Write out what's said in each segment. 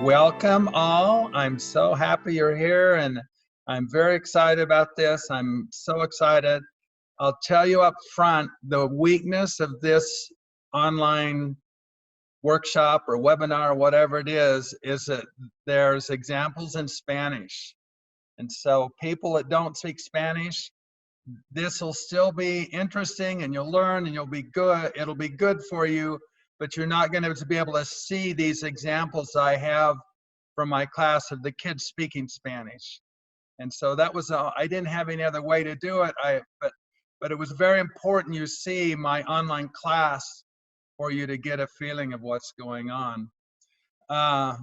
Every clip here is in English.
welcome all. I'm so happy you're here and I'm very excited about this. I'm so excited. I'll tell you up front, the weakness of this online workshop or webinar or whatever it is that there's examples in Spanish. And so people that don't speak Spanish, this will still be interesting and you'll learn and you'll be good. It'll be good for you, but you're not going to be able to see these examples I have from my class of the kids speaking Spanish. And so that was, I didn't have any other way to do it. But it was very important you see my online class for you to get a feeling of what's going on. I'll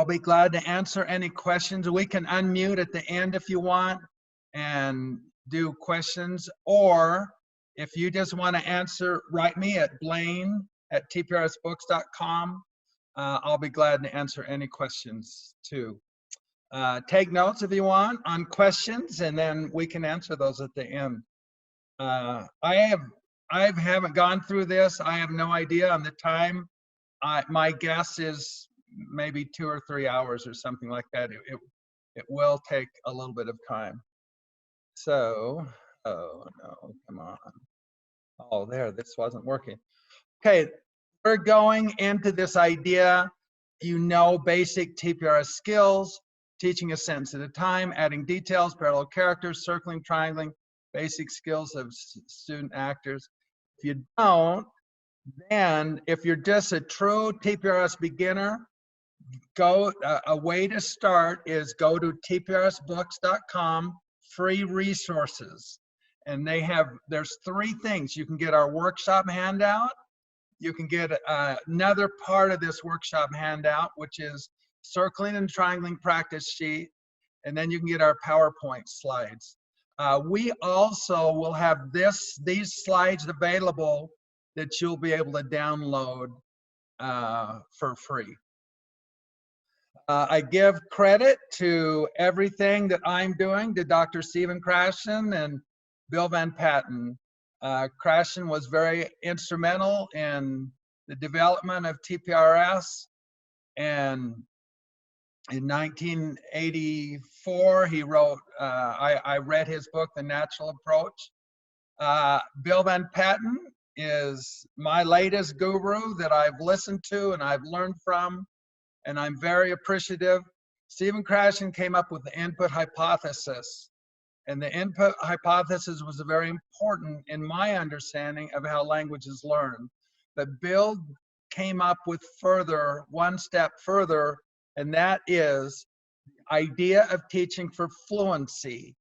be glad to answer any questions. We can unmute at the end if you want and do questions, or if you just want to answer, write me at Blaine at TPRSBooks.com. I'll be glad to answer any questions too. Take notes if you want on questions, and then we can answer those at the end. I haven't gone through this. I have no idea on the time. My guess is maybe 2 or 3 hours or something like that. It will take a little bit of time. So, oh no, come on. Oh, there, this wasn't working. Okay, we're going into this idea, basic TPRS skills, teaching a sentence at a time, adding details, parallel characters, circling, triangling, basic skills of student actors. If you don't, then if you're just a true TPRS beginner, a way to start is go to tprsbooks.com, free resources. And there's 3 things. You can get our workshop handout. You can get another part of this workshop handout, which is circling and triangling practice sheet. And then you can get our PowerPoint slides. We also will have these slides available that you'll be able to download for free. I give credit to everything that I'm doing to Dr. Stephen Krashen and Bill Van Patten. Krashen was very instrumental in the development of TPRS, and in 1984 he wrote, I read his book, The Natural Approach. Bill Van Patten is my latest guru that I've listened to and I've learned from, and I'm very appreciative. Stephen Krashen came up with the input hypothesis, and the input hypothesis was very important in my understanding of how language is learned. But Bill came up with one step further, and that is the idea of teaching for fluency.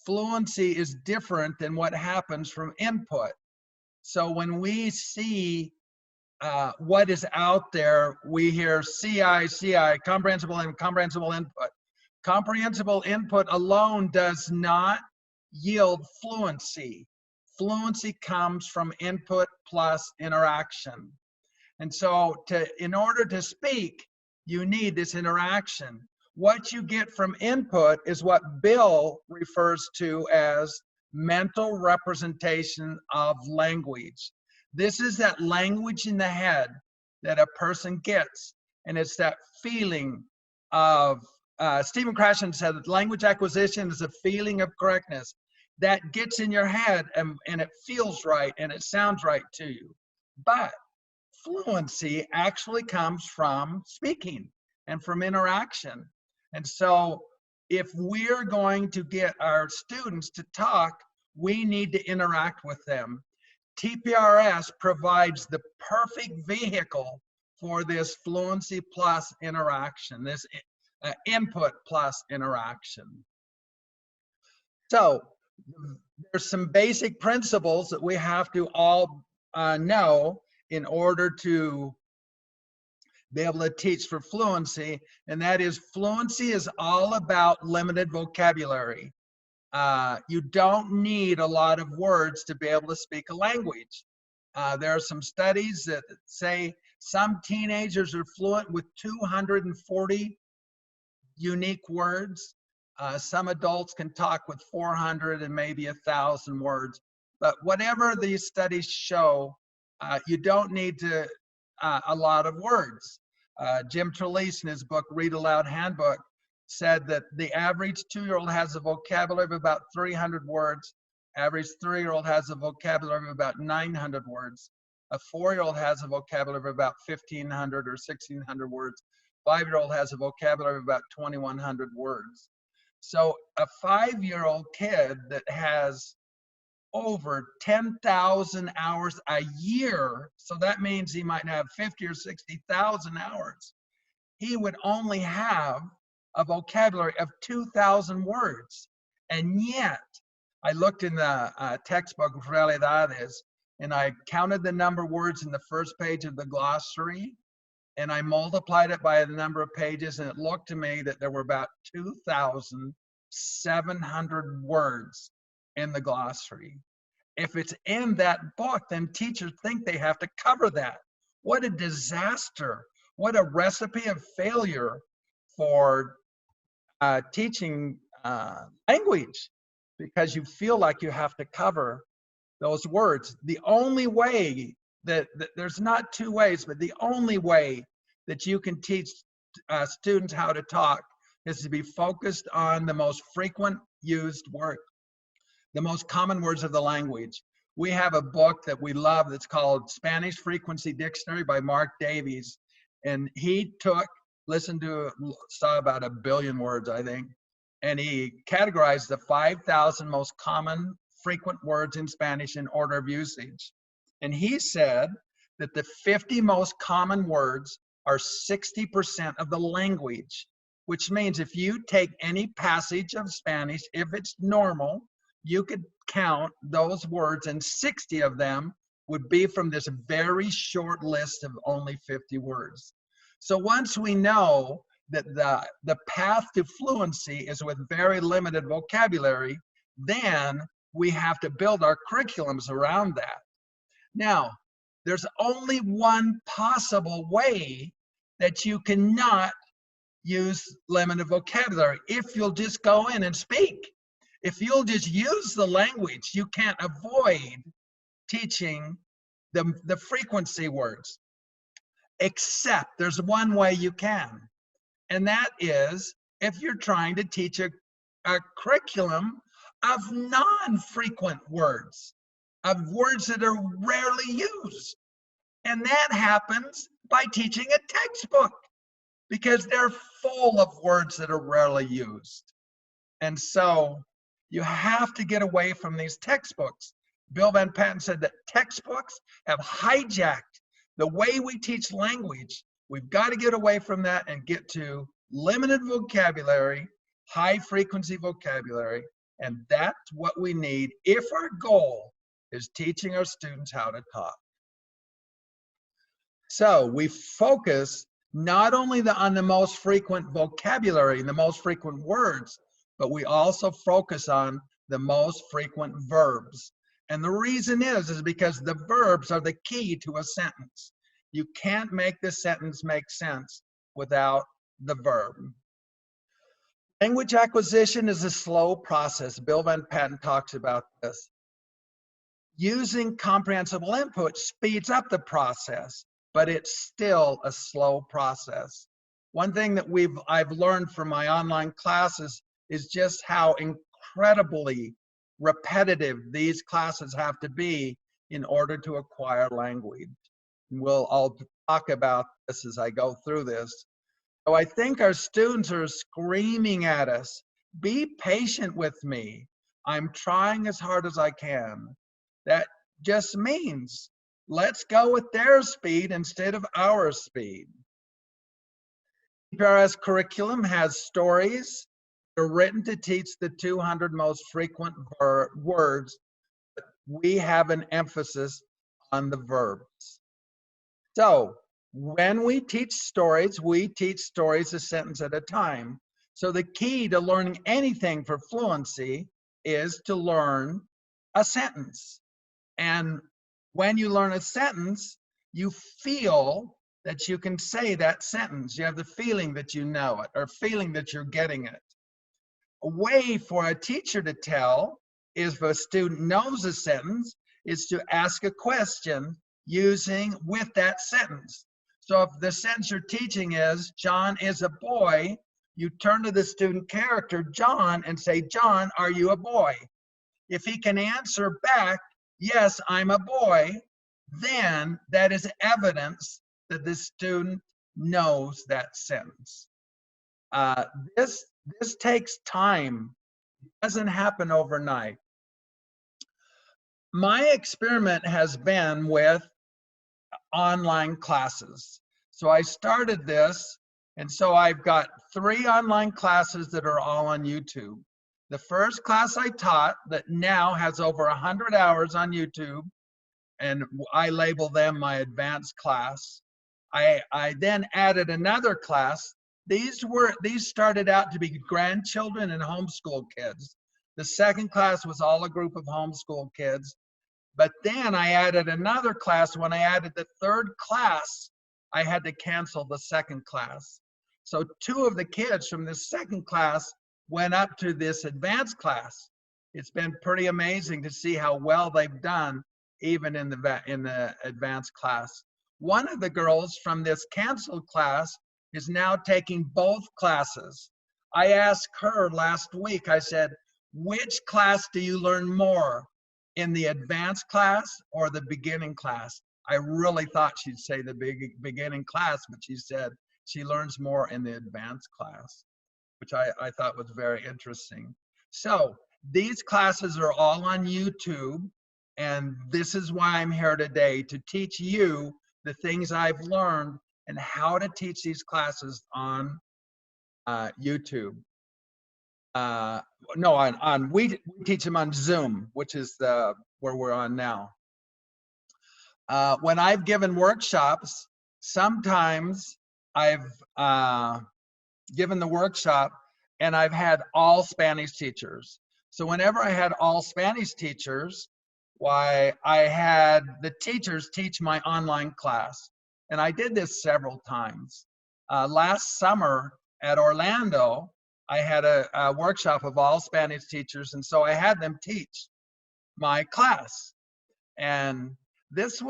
Fluency is different than what happens from input. So when we see what is out there, we hear CI, comprehensible and comprehensible input. Comprehensible input alone does not yield fluency. Fluency comes from input plus interaction. And so in order to speak, you need this interaction. What you get from input is what Bill refers to as mental representation of language. This is that language in the head that a person gets, and it's that feeling of, Stephen Krashen said that language acquisition is a feeling of correctness that gets in your head, and it feels right and it sounds right to you. But fluency actually comes from speaking and from interaction. And so if we're going to get our students to talk, we need to interact with them. TPRS provides the perfect vehicle for this fluency plus interaction, this input plus interaction. So there's some basic principles that we have to all know in order to be able to teach for fluency, and that is fluency is all about limited vocabulary. You don't need a lot of words to be able to speak a language. There are some studies that say some teenagers are fluent with 240 unique words. Some adults can talk with 400 and maybe 1,000 words. But whatever these studies show, you don't need a lot of words. Jim Trelease, in his book, Read Aloud Handbook, said that the average 2-year-old has a vocabulary of about 300 words. Average 3-year-old has a vocabulary of about 900 words. A 4-year-old has a vocabulary of about 1,500 or 1,600 words. 5-year-old has a vocabulary of about 2,100 words. So a 5-year-old kid that has over 10,000 hours a year, so that means he might have 50 or 60,000 hours, he would only have a vocabulary of 2,000 words. And yet, I looked in the textbook, Realidades, and I counted the number of words in the first page of the glossary, and I multiplied it by the number of pages, and it looked to me that there were about 2,700 words in the glossary. If it's in that book, then teachers think they have to cover that. What a disaster. What a recipe of failure for teaching language, because you feel like you have to cover those words. The only way that there's not two ways, but the only way that you can teach students how to talk is to be focused on the most frequent used word, the most common words of the language. We have a book that we love that's called Spanish Frequency Dictionary by Mark Davies. And he saw about 1 billion words, I think. And he categorized the 5,000 most common frequent words in Spanish in order of usage. And he said that the 50 most common words are 60% of the language, which means if you take any passage of Spanish, if it's normal, you could count those words and 60 of them would be from this very short list of only 50 words. So once we know that the path to fluency is with very limited vocabulary, then we have to build our curriculums around that. Now, there's only one possible way that you cannot use limited vocabulary: if you'll just go in and speak. If you'll just use the language, you can't avoid teaching the frequency words. Except there's one way you can, and that is if you're trying to teach a curriculum of non-frequent words, of words that are rarely used. And that happens by teaching a textbook, because they're full of words that are rarely used. And so you have to get away from these textbooks. Bill Van Patten said that textbooks have hijacked the way we teach language. We've got to get away from that and get to limited vocabulary, high frequency vocabulary, and that's what we need if our goal is teaching our students how to talk. So we focus not only on the most frequent vocabulary and the most frequent words, but we also focus on the most frequent verbs. And the reason is because the verbs are the key to a sentence. You can't make the sentence make sense without the verb. Language acquisition is a slow process. Bill Van Patten talks about this. Using comprehensible input speeds up the process, but it's still a slow process. One thing that I've learned from my online classes is just how incredibly repetitive these classes have to be in order to acquire language. I'll talk about this as I go through this. So I think our students are screaming at us, be patient with me. I'm trying as hard as I can. That just means let's go with their speed instead of our speed. TPRS curriculum has stories that are written to teach the 200 most frequent words. We have an emphasis on the verbs. So when we teach stories a sentence at a time. So the key to learning anything for fluency is to learn a sentence. And when you learn a sentence, you feel that you can say that sentence. You have the feeling that you know it, or feeling that you're getting it. A way for a teacher to tell is if a student knows a sentence is to ask a question with that sentence. So if the sentence you're teaching is, John is a boy, you turn to the student character, John, and say, John, are you a boy? If he can answer back, yes, I'm a boy, then that is evidence that the student knows that sentence. Uh, this, this takes time. It doesn't happen overnight. My experiment has been with online classes. So I started this, and so I've got 3 online classes that are all on YouTube. The first class I taught that now has over 100 hours on YouTube, and I label them my advanced class. I then added another class. These started out to be grandchildren and homeschool kids. The second class was all a group of homeschool kids. But then I added another class. When I added the third class, I had to cancel the second class. So 2 of the kids from this second class went up to this advanced class. It's been pretty amazing to see how well they've done even in the advanced class. One of the girls from this canceled class is now taking both classes. I asked her last week, I said, which class do you learn more? In the advanced class or the beginning class? I really thought she'd say the beginning class, but she said she learns more in the advanced class, which I thought was very interesting. So these classes are all on YouTube, and this is why I'm here today, to teach you the things I've learned and how to teach these classes on YouTube. No, we teach them on Zoom, which is where we're on now. When I've given workshops, sometimes I've given the workshop and I've had all Spanish teachers. So whenever I had all Spanish teachers, why, I had the teachers teach my online class. And I did this several times. Last summer at Orlando, I had a workshop of all Spanish teachers, and so I had them teach my class. And this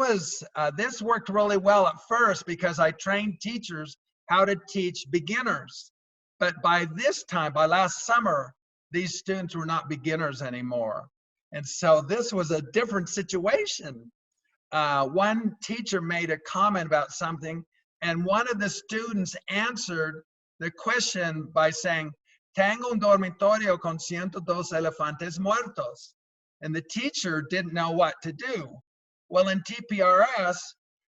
worked really well at first because I trained teachers how to teach beginners. But by this time, by last summer, these students were not beginners anymore. And so this was a different situation. One teacher made a comment about something, and one of the students answered the question by saying, tengo un dormitorio con 102 elefantes muertos. And the teacher didn't know what to do. Well, in TPRS,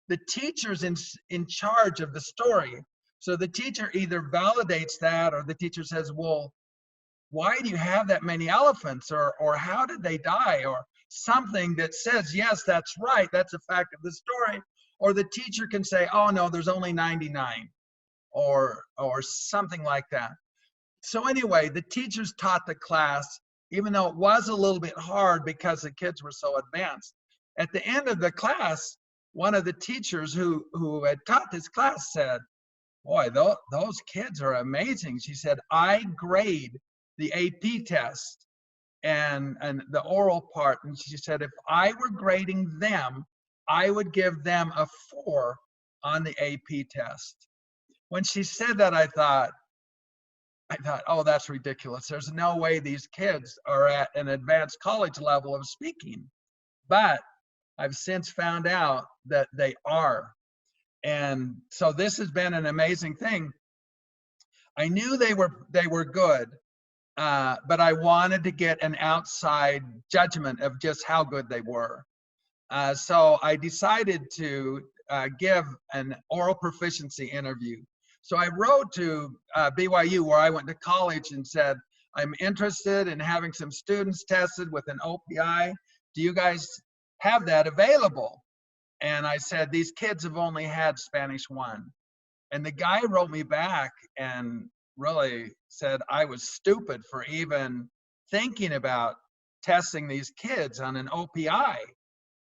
the teacher's in charge of the story. So the teacher either validates that, or the teacher says, well, why do you have that many elephants? Or how did they die? Or something that says, yes, that's right, that's a fact of the story. Or the teacher can say, oh no, there's only 99, or something like that. So anyway, the teachers taught the class, even though it was a little bit hard because the kids were so advanced. At the end of the class, one of the teachers who had taught this class said, boy, those kids are amazing. She said, I grade the AP test and the oral part. And she said, if I were grading them, I would give them a 4 on the AP test. When she said that, I thought, oh, that's ridiculous. There's no way these kids are at an advanced college level of speaking. But I've since found out that they are. And so this has been an amazing thing. I knew they were good, but I wanted to get an outside judgment of just how good they were. So I decided to give an oral proficiency interview. So I wrote to BYU, where I went to college, and said, I'm interested in having some students tested with an OPI. Do you guys have that available? And I said, these kids have only had Spanish 1. And the guy wrote me back and really said I was stupid for even thinking about testing these kids on an OPI.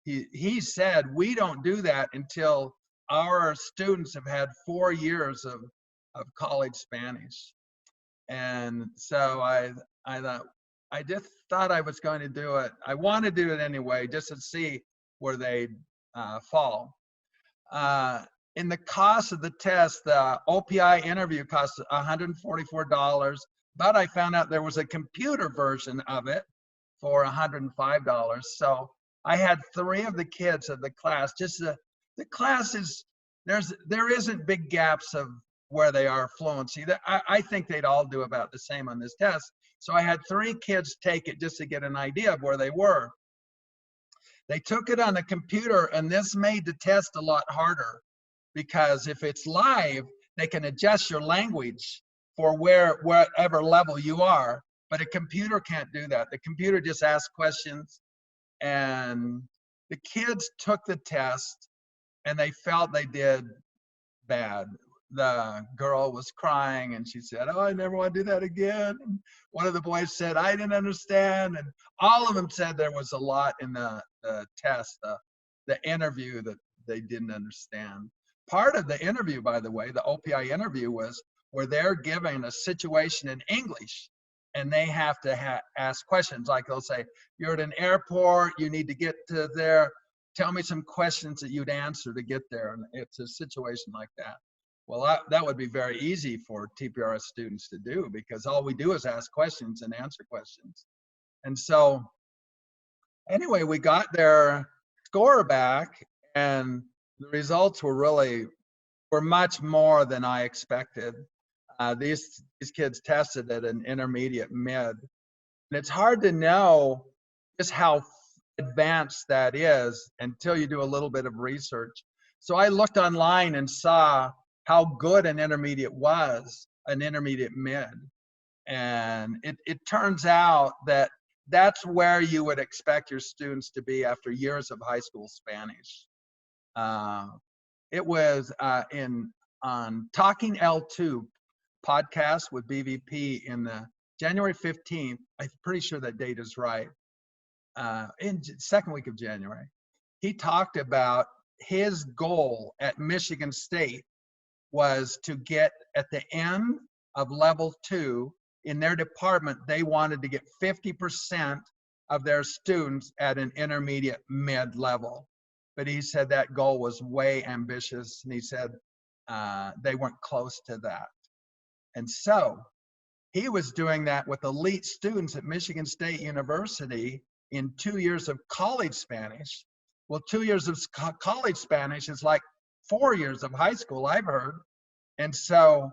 He said, we don't do that until our students have had 4 years of college Spanish. And so I just thought I was going to do it. I want to do it anyway, just to see where they fall. in the cost of the test, the OPI interview cost $144, but I found out there was a computer version of it for $105. So I had 3 of the kids of the class. Just the class is, there isn't big gaps of where they are fluency. I think they'd all do about the same on this test. So I had 3 kids take it just to get an idea of where they were. They took it on a computer, and this made the test a lot harder, because if it's live, they can adjust your language for wherever level you are, but a computer can't do that. The computer just asks questions, and the kids took the test and they felt they did bad. The girl was crying and she said, "Oh, I never want to do that again." And one of the boys said, "I didn't understand." And all of them said there was a lot in the test, the interview, that they didn't understand. Part of the interview, by the way, the OPI interview, was where they're given a situation in English and they have to ask questions. Like they'll say, "You're at an airport, you need to get to there. Tell me some questions that you'd answer to get there." And it's a situation like that. Well, that would be very easy for TPRS students to do, because all we do is ask questions and answer questions. And so anyway, we got their score back, and the results were much more than I expected. These kids tested at an intermediate mid. And it's hard to know just how advanced that is until you do a little bit of research. So I looked online and saw how good an intermediate was, an intermediate mid. And it turns out that that's where you would expect your students to be after years of high school Spanish. It was on Talking L2 podcast with BVP in the January 15th. I'm pretty sure that date is right. In second week of January, he talked about his goal at Michigan State was to get at the end of level 2 in their department. They wanted to get 50% of their students at an intermediate mid level. But he said that goal was way ambitious, and he said they weren't close to that. And so he was doing that with elite students at Michigan State University in 2 years of college Spanish. Well, 2 years of college Spanish is like 4 years of high school, I've heard. And so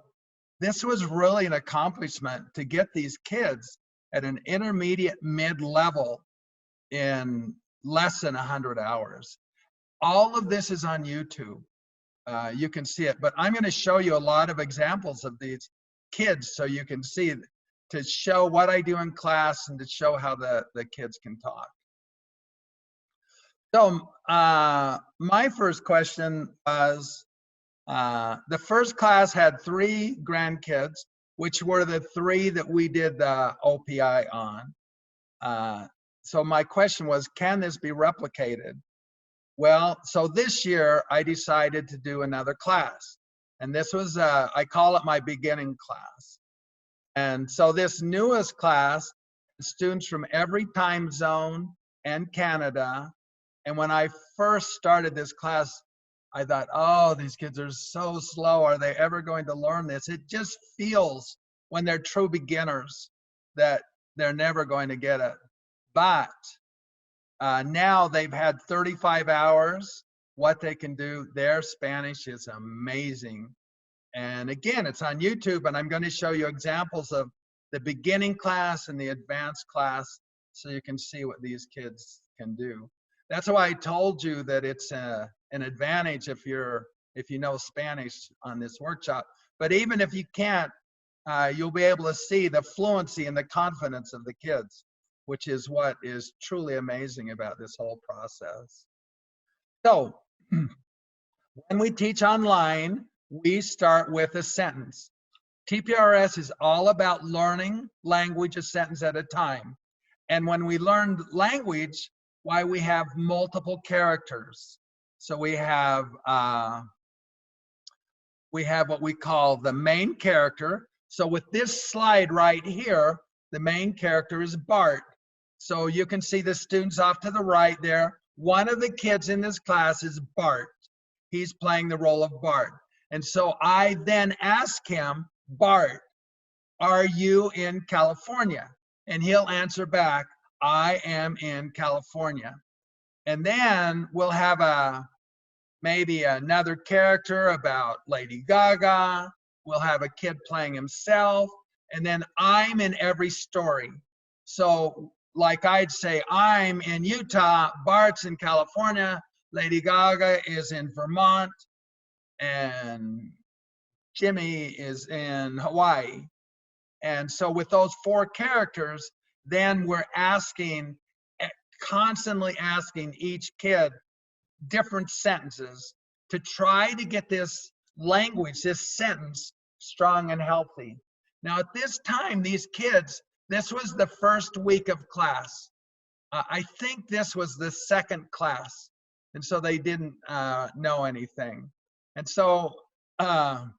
this was really an accomplishment to get these kids at an intermediate mid-level in less than 100 hours. All of this is on YouTube. You can see it, but I'm going to show you a lot of examples of these kids so you can see, to show what I do in class and to show how the kids can talk. So my first question was, the first class had 3 grandkids, which were the 3 that we did the OPI on. So my question was, can this be replicated? Well, so this year I decided to do another class. And this was, I call it my beginning class. And so this newest class, students from every time zone and Canada. And when I first started this class, I thought, oh, these kids are so slow. Are they ever going to learn this? It just feels, when they're true beginners, that they're never going to get it. But now they've had 35 hours, what they can do. Their Spanish is amazing. And again, it's on YouTube, and I'm going to show you examples of the beginning class and the advanced class so you can see what these kids can do. That's why I told you that it's an advantage if you know Spanish on this workshop. But even if you can't, you'll be able to see the fluency and the confidence of the kids, which is what is truly amazing about this whole process. So when we teach online, we start with a sentence. TPRS is all about learning language a sentence at a time. And when we learn language, why we have multiple characters. So we have what we call the main character. So with this slide right here, the main character is Bart. So you can see the students off to the right there. One of the kids in this class is Bart. he's playing the role of Bart. And so I then ask him, Bart, are you in California? And he'll answer back, I am in California. And then we'll have maybe another character about Lady Gaga. We'll have a kid playing himself. And then I'm in every story. So like I'd say, I'm in Utah, Bart's in California, Lady Gaga is in Vermont, and Jimmy is in Hawaii. And so with those 4 characters, then we're constantly asking each kid different sentences to try to get this language, this sentence, strong and healthy. Now at this time, these kids, this was the first week of class. I think this was the second class. And so they didn't know anything. And so an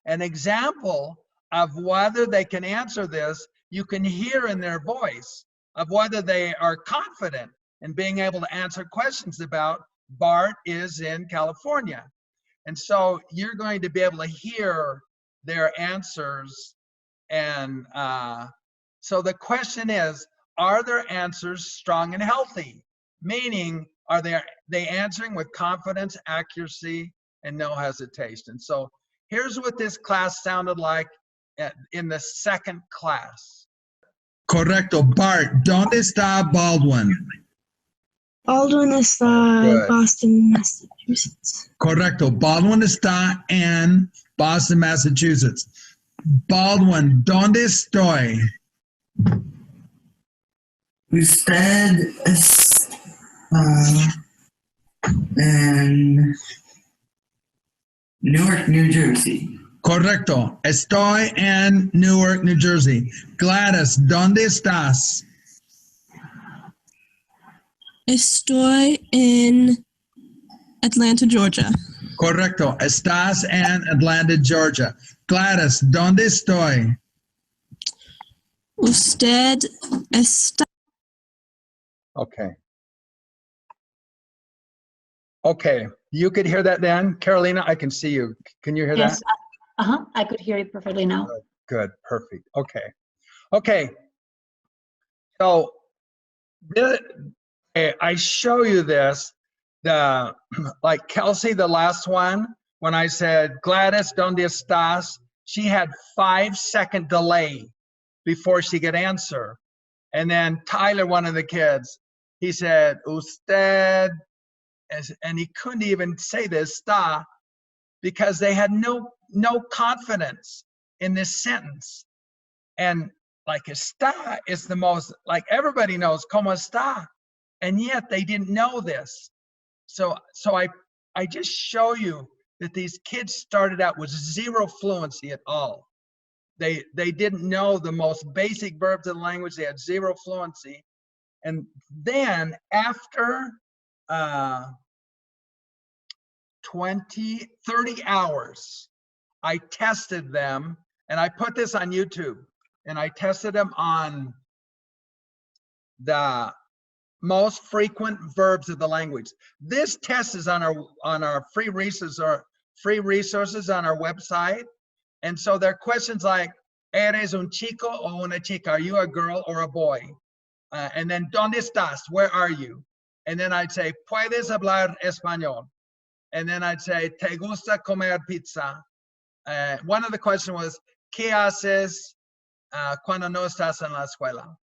example of whether they can answer this, you can hear in their voice of whether they are confident in being able to answer questions about Bart is in California. And so you're going to be able to hear their answers. And so the question is, are their answers strong and healthy? Meaning, are they answering with confidence, accuracy, and no hesitation? So here's what this class sounded like in the second class. Correcto. Bart, ¿dónde está Baldwin? Baldwin está Boston, Massachusetts. Correcto. Baldwin está en Boston, Massachusetts. Baldwin, ¿dónde estoy? Usted está en Newark, New Jersey. Correcto. Estoy en Newark, New Jersey. Gladys, ¿dónde estás? Estoy en Atlanta, Georgia. Correcto. Estás en Atlanta, Georgia. Gladys, ¿dónde estoy? Usted está. Okay. Okay, you could hear that then? Carolina, I can see you. Can you hear that? Yes, I could hear you perfectly now. Good, perfect. Okay. Okay. So I show you this, like Kelsey, the last one, when I said, Gladys, ¿dónde estás? She had 5-second delay before she could answer. And then Tyler, one of the kids, he said, usted, and he couldn't even say this, está, because they had no confidence in this sentence. And like está is the most, like everybody knows, ¿cómo está? And yet they didn't know this. So I just show you that these kids started out with zero fluency at all. They didn't know the most basic verbs of the language. They had zero fluency. And then after 30 hours, I tested them, and I put this on YouTube, and I tested them on the most frequent verbs of the language. This test is on our free resources on our website. And so there are questions like, ¿eres un chico o una chica? Are you a girl or a boy? And then, ¿dónde estás? Where are you? And then I'd say, ¿puedes hablar español? And then I'd say, ¿te gusta comer pizza? One of the questions was, ¿qué haces cuando no estás en la escuela?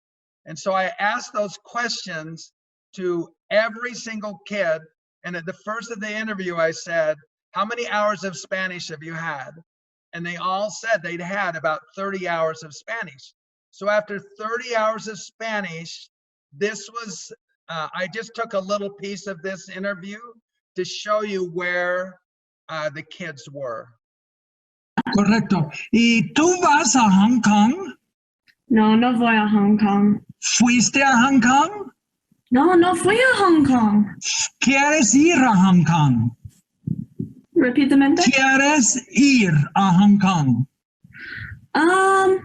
And so I asked those questions to every single kid. And at the first of the interview, I said, how many hours of Spanish have you had? And they all said they'd had about 30 hours of Spanish. So after 30 hours of Spanish, this was, I just took a little piece of this interview to show you where the kids were. Correcto. ¿Y tú vas a Hong Kong? No, no voy a Hong Kong. ¿Fuiste a Hong Kong? No, no fui a Hong Kong. ¿Quieres ir a Hong Kong? Repítamente. ¿Quieres ir a Hong Kong? No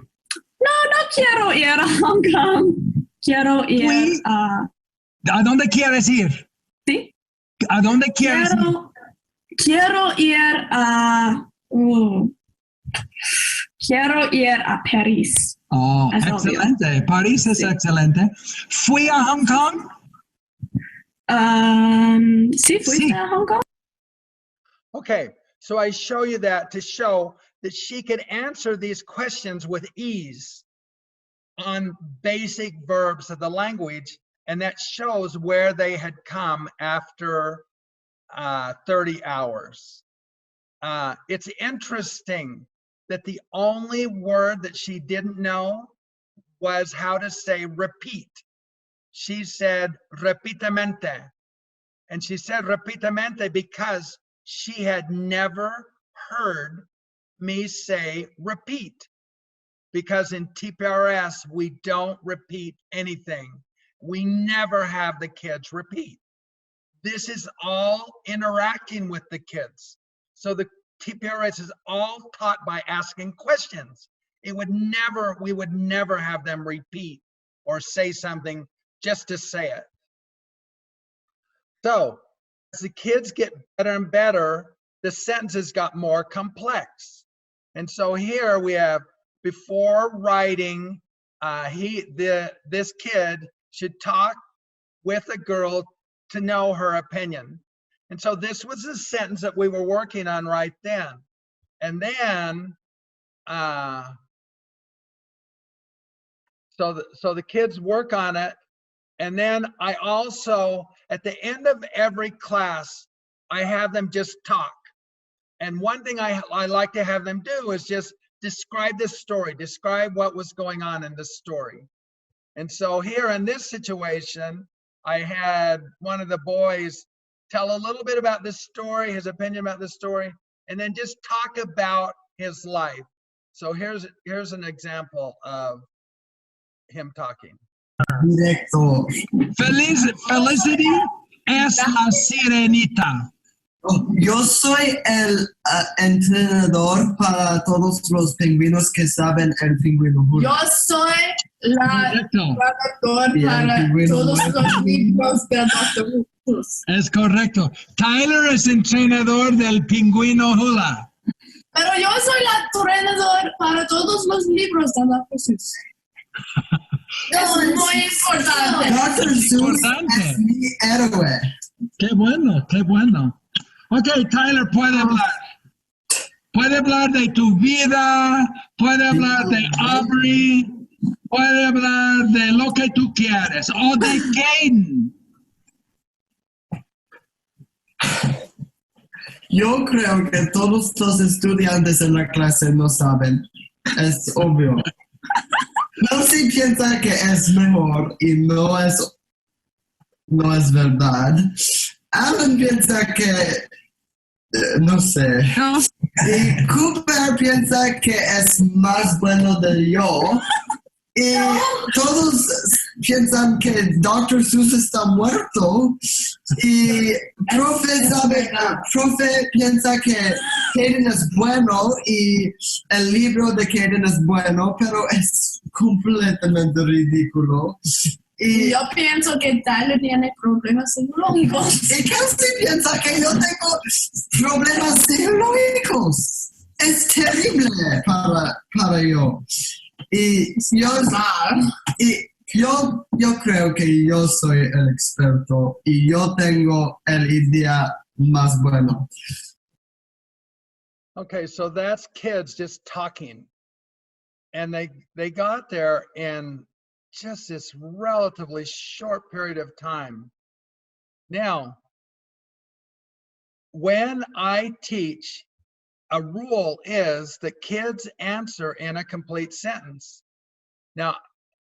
quiero ir a Hong Kong. Quiero ir a... ¿A dónde quieres ir? ¿Sí? ¿A dónde quieres ir? Quiero ir a. Quiero ir a París. Oh, Es obvio. excelente. París es Sí. excelente. ¿Fui a Hong Kong? ¿Sí fuiste Sí. a Hong Kong? Okay, so I show you that to show that she could answer these questions with ease on basic verbs of the language, and that shows where they had come after 30 hours. It's interesting that the only word that she didn't know was how to say repeat. She said repitamente. And she said repitamente because she had never heard me say repeat. Because in TPRS, we don't repeat anything. We never have the kids repeat. This is all interacting with the kids. So the TPRS is all taught by asking questions. We would never have them repeat or say something just to say it. So as the kids get better and better, the sentences got more complex. And so here we have, before writing, this kid should talk with a girl to know her opinion. And so this was the sentence that we were working on right then. And then, so the kids work on it. And then I also, at the end of every class, I have them just talk. And one thing I like to have them do is just describe the story, describe what was going on in the story. And so here in this situation, I had one of the boys tell a little bit about this story, his opinion about this story, and then just talk about his life. So here's an example of him talking. Directo. Felicity es la sirenita. Oh, yo soy el entrenador para todos los pingüinos que saben el pingüino. Yo soy la Correcto. traductor Y el para pingüino todos muerto. los libros de Dr. Who's. Es correcto. Tyler es entrenador del pingüino hula. Pero yo soy la entrenador para todos los libros de Dr. Who's. Es muy importante. Dr. Seuss Importante. es mi héroe. Qué bueno, qué bueno. Ok, Tyler, puede hablar. Puede hablar de tu vida, puede hablar de Aubrey, puede hablar de lo que tú quieres, o de Caden. Yo creo que todos los estudiantes en la clase no saben. Es obvio. Elsie piensa que es mejor y no es verdad. Alan piensa que no sé. Y Cooper piensa que es más bueno de yo. Y todos piensan que Dr. Seuss está muerto. Y profe piensa que Caden es bueno y el libro de Caden es bueno, pero es completamente ridículo. Y Yo pienso que Tyler tiene problemas psicológicos. Y Kelsey piensa que yo tengo problemas psicológicos. Es terrible para yo. Y yo creo que yo soy el experto y yo tengo el idea más bueno. Okay, so that's kids just talking. And they got there in just this relatively short period of time. Now, when I teach, a rule is that kids answer in a complete sentence. Now,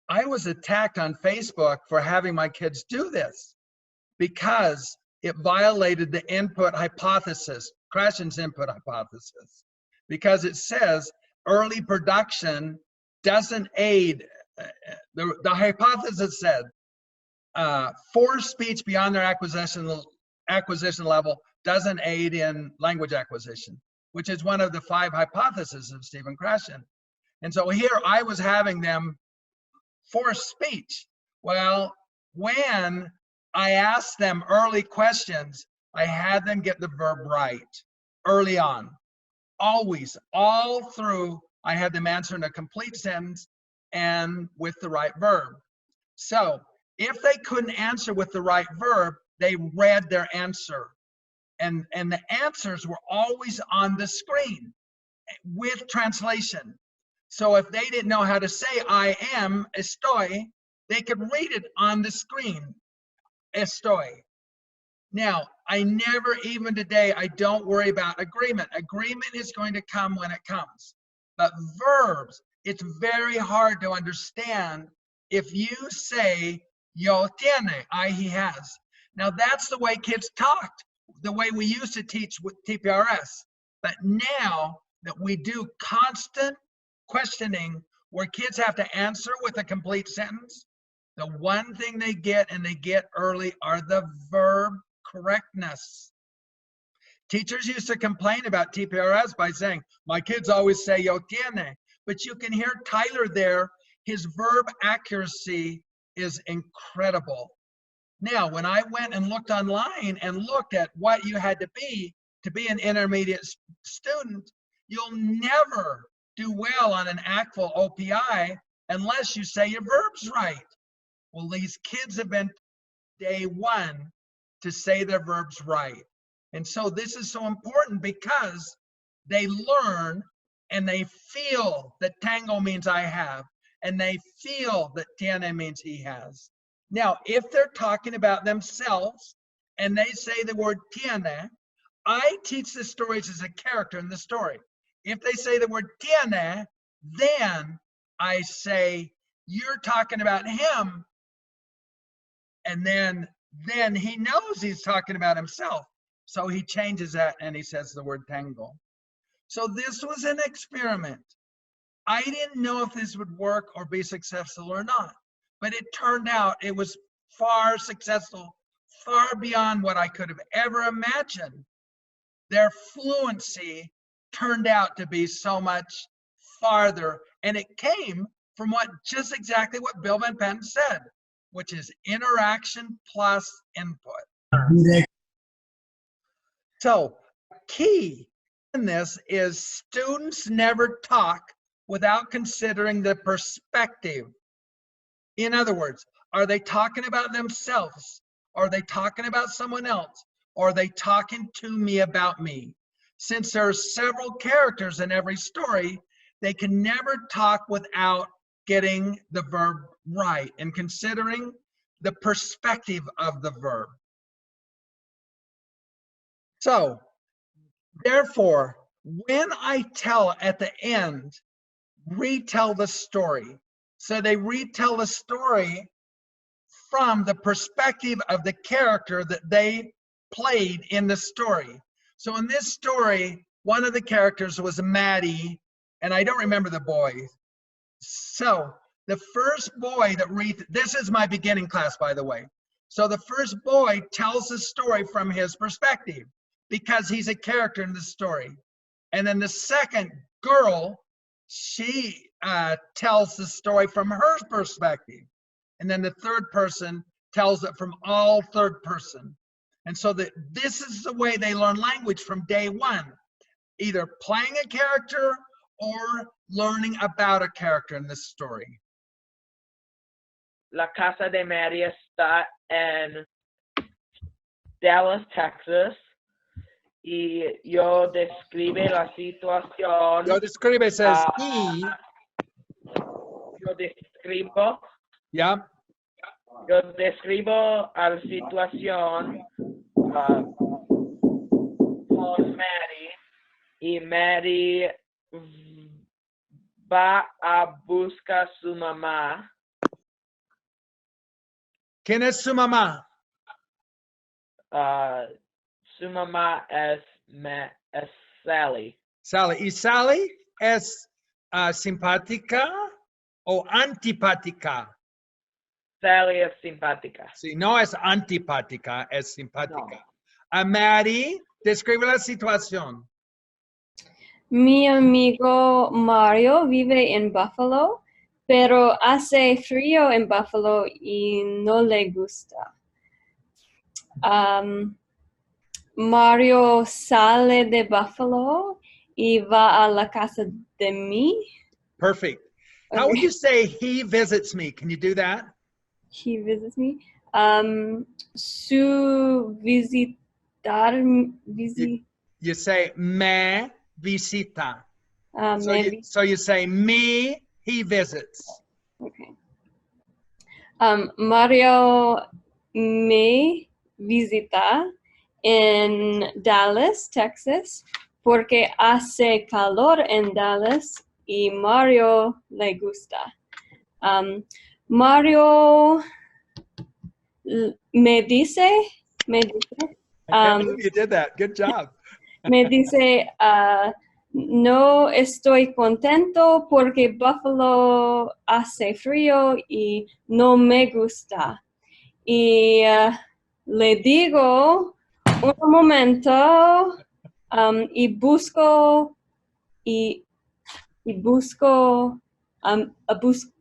I was attacked on Facebook for having my kids do this because it violated the input hypothesis, Krashen's input hypothesis, because it says early production doesn't aid. The hypothesis said forced speech beyond their acquisition level doesn't aid in language acquisition, which is one of the 5 hypotheses of Stephen Krashen. And so here I was having them force speech. Well, when I asked them early questions, I had them get the verb right early on. Always, all through, I had them answer in a complete sentence and with the right verb. So if they couldn't answer with the right verb, they read their answer. And the answers were always on the screen with translation. So if they didn't know how to say I am, estoy, they could read it on the screen, estoy. Now, I never, even today, I don't worry about agreement. Agreement is going to come when it comes. But verbs, it's very hard to understand if you say, yo tiene, he has. Now, that's the way kids talked, the way we used to teach with TPRS. But now that we do constant questioning where kids have to answer with a complete sentence, the one thing they get, and they get early, are the verb correctness. Teachers used to complain about TPRS by saying, my kids always say yo tiene, but you can hear Tyler there, his verb accuracy is incredible. Now, when I went and looked online and looked at what you had to be an intermediate student, you'll never do well on an ACTFL OPI unless you say your verbs right. Well, these kids have been day one to say their verbs right. And so this is so important because they learn and they feel that tango means I have, and they feel that tiene means he has. Now, if they're talking about themselves and they say the word tiene, I teach the stories as a character in the story. If they say the word tiene, then I say, you're talking about him, and then he knows he's talking about himself. So he changes that and he says the word tango. So this was an experiment. I didn't know if this would work or be successful or not, but it turned out it was far successful, far beyond what I could have ever imagined. Their fluency turned out to be so much farther, and it came from just exactly what Bill Van Patten said, which is interaction plus input. So key in this is students never talk without considering the perspective. In other words, are they talking about themselves? Are they talking about someone else? Or are they talking to me about me? Since there are several characters in every story, they can never talk without getting the verb right and considering the perspective of the verb. So, therefore, when I tell at the end, retell the story. So they retell the story from the perspective of the character that they played in the story. So in this story, one of the characters was Maddie, and I don't remember the boy. So the first boy that this is my beginning class, by the way. So the first boy tells the story from his perspective because he's a character in the story. And then the second girl, she tells the story from her perspective. And then the third person tells it from all third person. And so this is the way they learn language from day one, either playing a character or learning about a character in this story. La casa de Mary está en Dallas, Texas. Y yo describe la situación. Yo describe says he. Yo describo. Yeah. Yo describo la situación con Mary. Y Mary va a buscar su mamá. ¿Quién es su mamá? Su mamá es Sally. Sally. ¿Y Sally es simpática o antipática? Sally es simpática. Sí, no es antipática, es simpática. No. A Mary, describe la situación. Mi amigo Mario vive en Buffalo, pero hace frío en Buffalo y no le gusta. Mario sale de Buffalo y va a la casa de mí. Perfect. How would you say he visits me? Can you do that? He visits me. Su visitar, You say me visita. maybe. So you say me, he visits. Okay. Mario me visita en Dallas, Texas, porque hace calor en Dallas y Mario le gusta. Mario me dice, I can't believe you did that. Good job. me dice, no estoy contento porque Buffalo hace frío y no me gusta. Y le digo, un momento, y busco,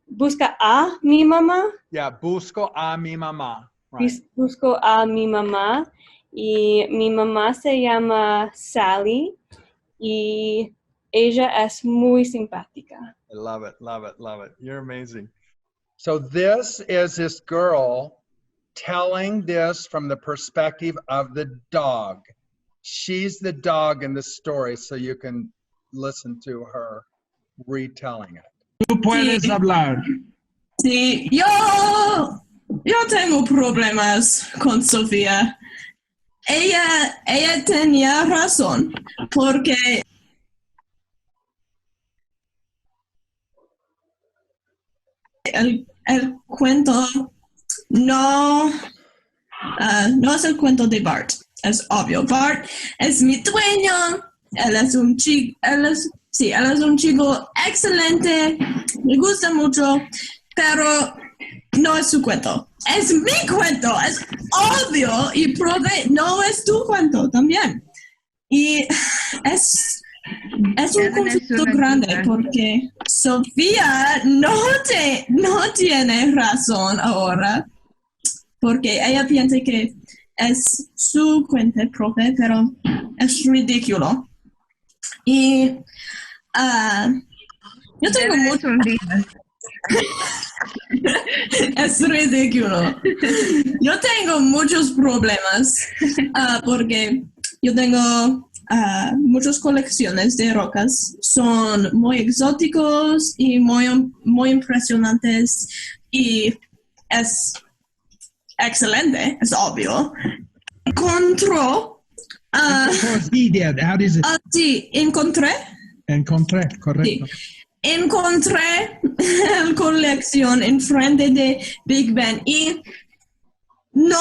busca a mi mamá. Yeah, busco a mi mamá. Right. Busco a mi mamá y mi mamá se llama Sally y ella es muy simpática. I love it, love it, love it. You're amazing. So this is this girl telling this from the perspective of the dog. She's the dog in the story, so you can listen to her retelling it. Tú puedes hablar. Sí, yo tengo problemas con Sofía. Ella tenía razón, porque el cuento no es el cuento de Bart. Es obvio. Bart es mi dueño. Él es un chico excelente. Me gusta mucho, pero no es su cuento. Es mi cuento. Es obvio y probé. No es tu cuento también. Y es un conflicto grande porque Sofía no tiene razón ahora porque ella piensa que es su cuento propio, pero es ridículo. Y yo tengo mucho... Es ridículo. Yo tengo muchos problemas porque yo tengo muchas colecciones de rocas. Son muy exóticos y muy impresionantes y es excelente, es obvio. Encontró. He did. How does it? Sí, encontré, correcto. sí. Encontré la colección enfrente de Big Ben y no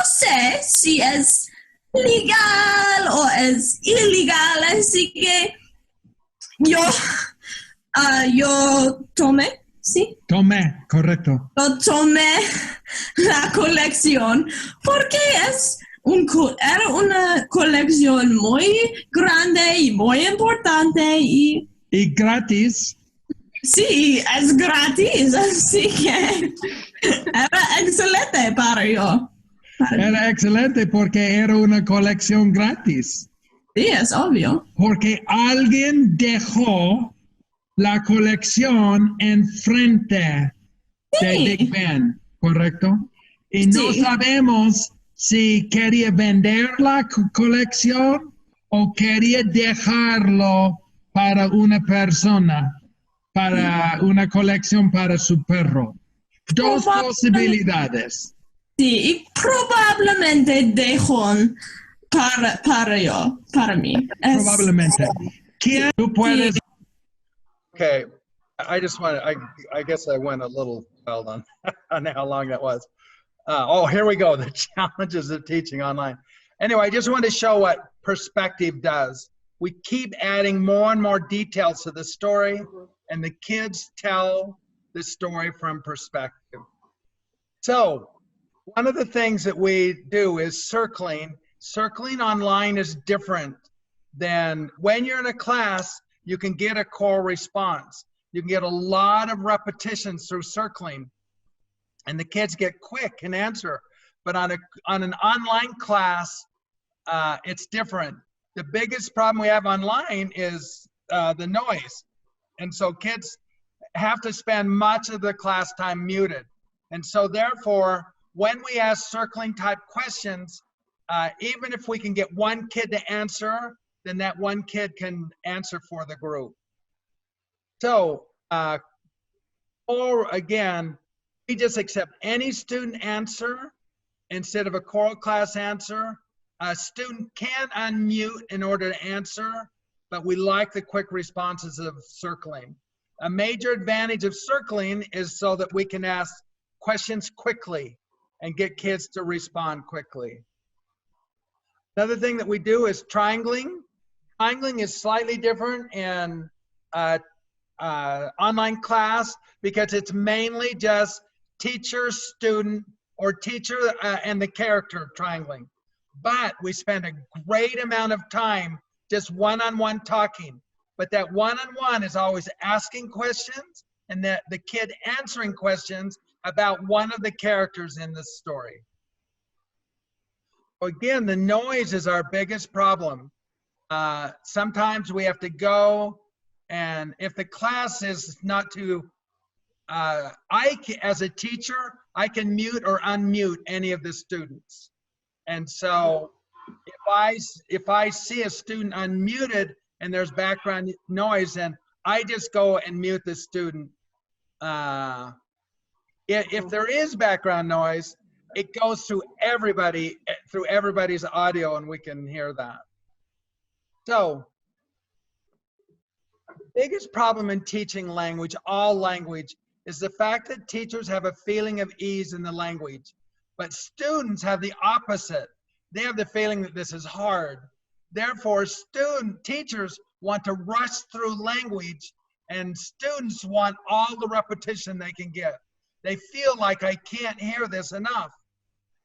sé si es legal o es ilegal, así que yo tomé, ¿sí? Tomé, correcto. Yo tomé la colección porque era una colección muy grande y muy importante y gratis. sí, es gratis, así que era excelente para yo. Era excelente porque era una colección gratis. Sí, es obvio. Porque alguien dejó la colección enfrente de Big Ben, ¿correcto? Y no sabemos si quería vender la colección o quería dejarlo para una persona, para una colección para su perro. Dos posibilidades. Sí, y probablemente dejó para mí. Probablemente. ¿Quién tú puedes? Okay, I just want to, I guess I went a little wild on how long that was. Here we go, the challenges of teaching online. Anyway, I just want to show what perspective does. We keep adding more and more details to the story, and the kids tell the story from perspective. So, one of the things that we do is circling. Circling online is different than when you're in a class, you can get a core response. You can get a lot of repetitions through circling, and the kids get quick and answer. But on an online class, it's different. The biggest problem we have online is the noise. And so kids have to spend much of the class time muted. And so therefore, when we ask circling type questions, even if we can get one kid to answer, then that one kid can answer for the group. So, or again, we just accept any student answer instead of a choral class answer. A student can unmute in order to answer, but we like the quick responses of circling. A major advantage of circling is so that we can ask questions quickly and get kids to respond quickly. Another thing that we do is triangling. Triangling is slightly different in online class because it's mainly just teacher, student, or teacher and the character triangling. But we spend a great amount of time just one-on-one talking. But that one-on-one is always asking questions and that the kid answering questions about one of the characters in the story. Again, the noise is our biggest problem. Sometimes we have to go, and if the class is not too, as a teacher, I can mute or unmute any of the students. And so if I see a student unmuted and there's background noise, then I just go and mute the student. If there is background noise, it goes through everybody's audio, and we can hear that. So, the biggest problem in teaching language, all language, is the fact that teachers have a feeling of ease in the language, but students have the opposite. They have the feeling that this is hard. Therefore, teachers want to rush through language, and students want all the repetition they can get. They feel like I can't hear this enough.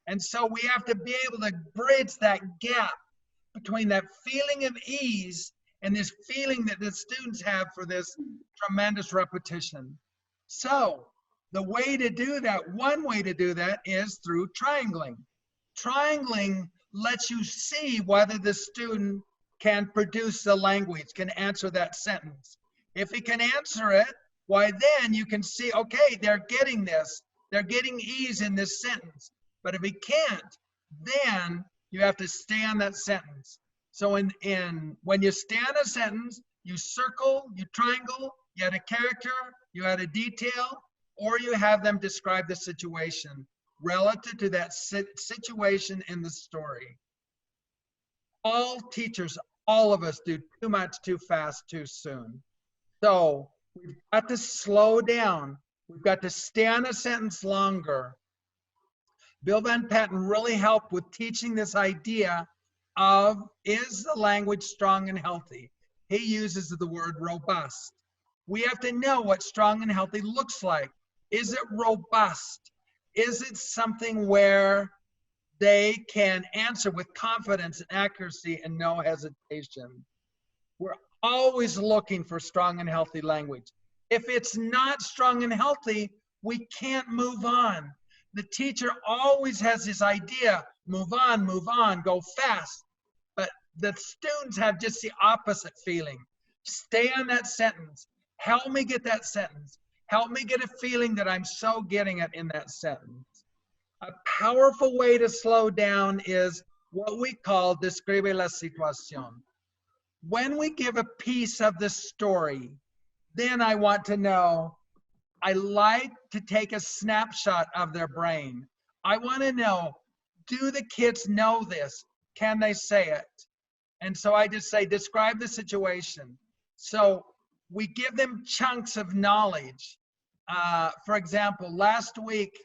And so we have to be able to bridge that gap between that feeling of ease and this feeling that the students have for this tremendous repetition. So the way to do that, one way to do that is through triangling. Triangling lets you see whether the student can produce the language, can answer that sentence. If he can answer it, why then you can see, okay, they're getting this. They're getting ease in this sentence. But if he can't, then you have to stay on that sentence. So when you stay on a sentence, you circle, you triangle, you add a character, you add a detail, or you have them describe the situation relative to that situation in the story. All teachers, all of us do too much, too fast, too soon. So we've got to slow down. We've got to stay on a sentence longer. Bill Van Patten really helped with teaching this idea of, is the language strong and healthy? He uses the word robust. We have to know what strong and healthy looks like. Is it robust? Is it something where they can answer with confidence and accuracy and no hesitation? We're always looking for strong and healthy language. If it's not strong and healthy, we can't move on. The teacher always has this idea, move on, go fast. But the students have just the opposite feeling. Stay on that sentence. Help me get that sentence. Help me get a feeling that I'm so getting it in that sentence. A powerful way to slow down is what we call describe la situación. When we give a piece of the story, then I want to know, I like to take a snapshot of their brain. I want to know, do the kids know this? Can they say it? And so I just say, describe the situation. So we give them chunks of knowledge. For example, last week,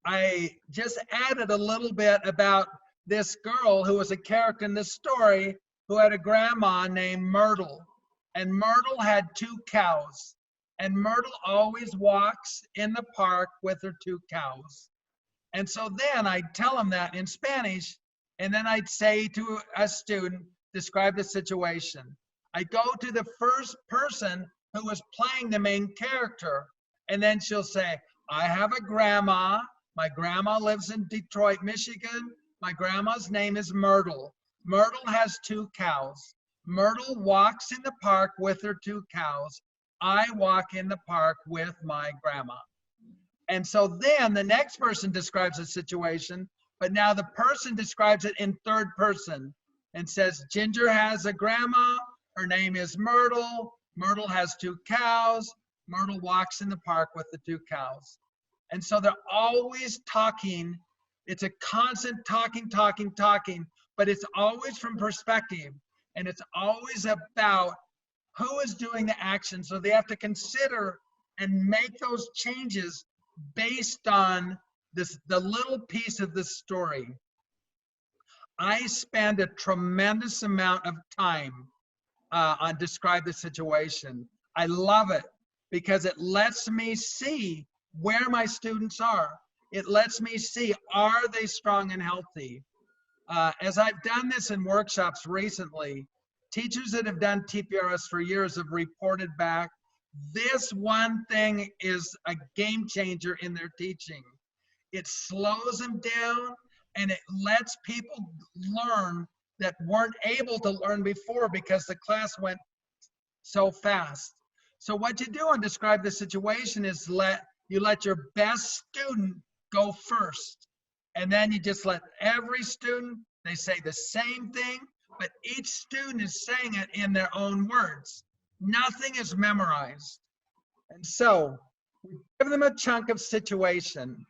I just added a little bit about this girl who was a character in this story who had a grandma named Myrtle. And Myrtle had 2 cows. And Myrtle always walks in the park with her 2 cows. And so then I'd tell them that in Spanish, and then I'd say to a student, describe the situation. I go to the first person who was playing the main character, and then she'll say, I have a grandma. My grandma lives in Detroit, Michigan. My grandma's name is Myrtle. Myrtle has 2 cows. Myrtle walks in the park with her 2 cows. I walk in the park with my grandma. And so then the next person describes a situation, but now the person describes it in 3rd person and says, Ginger has a grandma. Her name is Myrtle. Myrtle has 2 cows. Myrtle walks in the park with the 2 cows. And so they're always talking. It's a constant talking, but it's always from perspective. And it's always about who is doing the action. So they have to consider and make those changes based on the little piece of the story. I spend a tremendous amount of time on describe the situation. I love it because it lets me see where my students are. It lets me see, are they strong and healthy? As I've done this in workshops recently, teachers that have done TPRS for years have reported back, this one thing is a game changer in their teaching. It slows them down and it lets people learn that weren't able to learn before because the class went so fast. So what you do on describe the situation is you let your best student go first. And then you just let every student, they say the same thing, but each student is saying it in their own words. Nothing is memorized. And so we give them a chunk of situation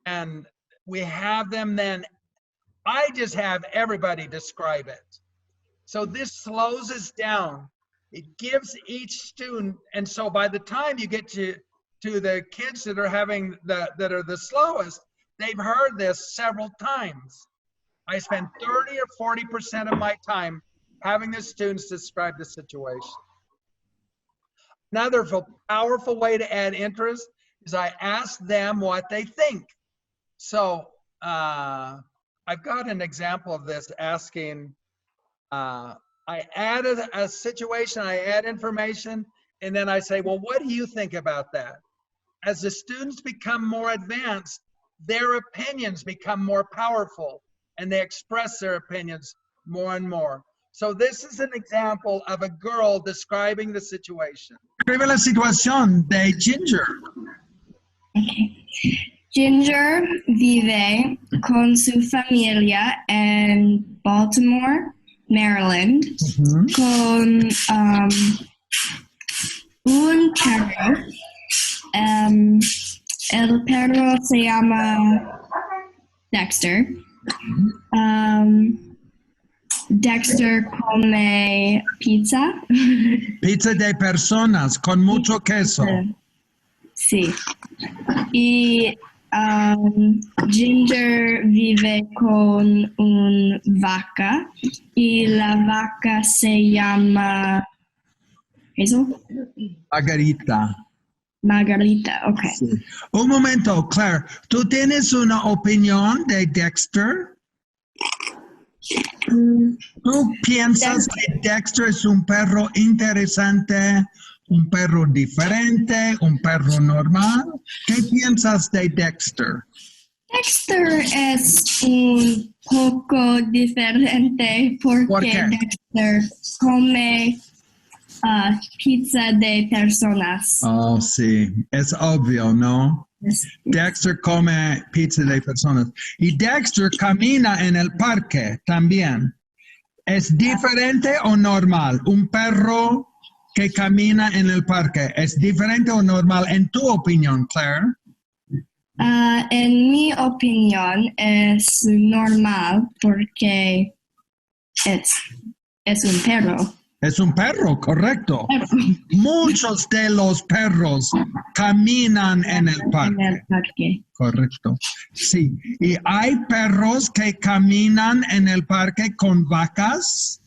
and we have them then, I just have everybody describe it. So this slows us down. It gives each student, and so by the time you get to the kids that are having that are the slowest, they've heard this several times. I spend 30 or 40% of my time having the students describe the situation. Another powerful way to add interest is I ask them what they think. So I've got an example of this asking, I added a situation, I add information, and then I say, well, what do you think about that? As the students become more advanced, their opinions become more powerful and they express their opinions more and more. So this is an example of a girl describing the situation. Describe la situación de Ginger. Okay. Ginger vive con su familia en Baltimore, Maryland, con un perro. El perro se llama Dexter. Dexter come pizza. Pizza de personas con mucho queso. Sí. Y Ginger vive con una vaca y la vaca se llama ¿eso? Margarita, okay. Sí. Un momento, Claire, ¿tú tienes una opinión de Dexter? ¿Tú piensas que Dexter es un perro interesante, un perro diferente, un perro normal? ¿Qué piensas de Dexter? Dexter es un poco diferente porque Dexter come pizza de personas. Oh, sí, es obvio, ¿no? Yes. Dexter come pizza de personas. Y Dexter camina en el parque también. ¿Es diferente o normal? Un perro que camina en el parque, ¿es diferente o normal en tu opinión, Claire? En mi opinión es normal porque es un perro. Es un perro, correcto. Muchos de los perros caminan en el parque. En el parque. Correcto. Sí. ¿Y hay perros que caminan en el parque con vacas?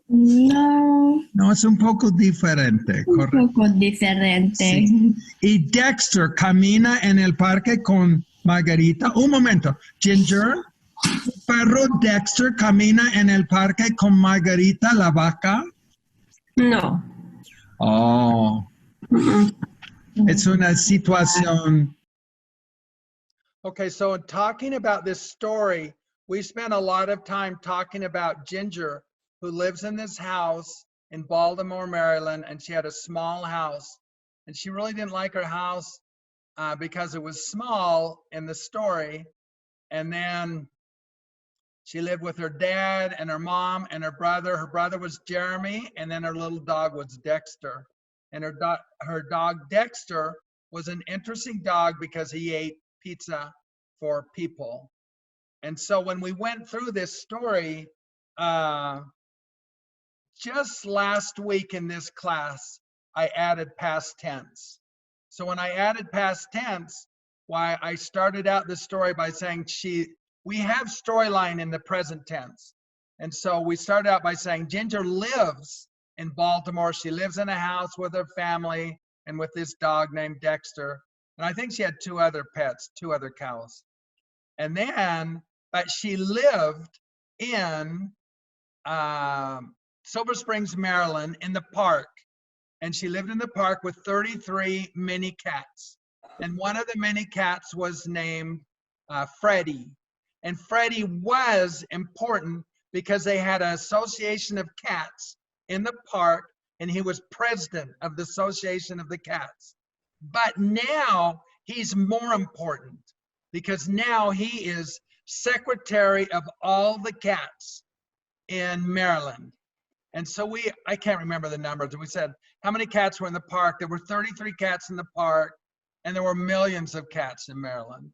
No. No, es un poco diferente. Correcto. Un poco diferente. Sí. ¿Y Dexter camina en el parque con Margarita? Un momento. Ginger, ¿perro Dexter camina en el parque con Margarita, la vaca? No. Oh. Es una situación. Okay, so in talking about this story, we spent a lot of time talking about Ginger, who lives in this house in Baltimore, Maryland, and she had a small house. And she really didn't like her house because it was small in the story. And then she lived with her dad and her mom and her brother. Her brother was Jeremy, and then her little dog was Dexter. And her dog Dexter was an interesting dog because he ate pizza for people. And so when we went through this story, just last week in this class, I added past tense. So when I added past tense, why I started out the story by saying we have storyline in the present tense. And so we started out by saying Ginger lives in Baltimore. She lives in a house with her family and with this dog named Dexter. And I think she had 2 other pets, 2 other cows. And then, but she lived in Silver Springs, Maryland, in the park. And she lived in the park with 33 mini cats. And one of the mini cats was named Freddie. And Freddie was important because they had an association of cats in the park, and he was president of the Association of the Cats. But now he's more important because now he is secretary of all the cats in Maryland. And so I can't remember the numbers. We said, how many cats were in the park? There were 33 cats in the park, and there were millions of cats in Maryland.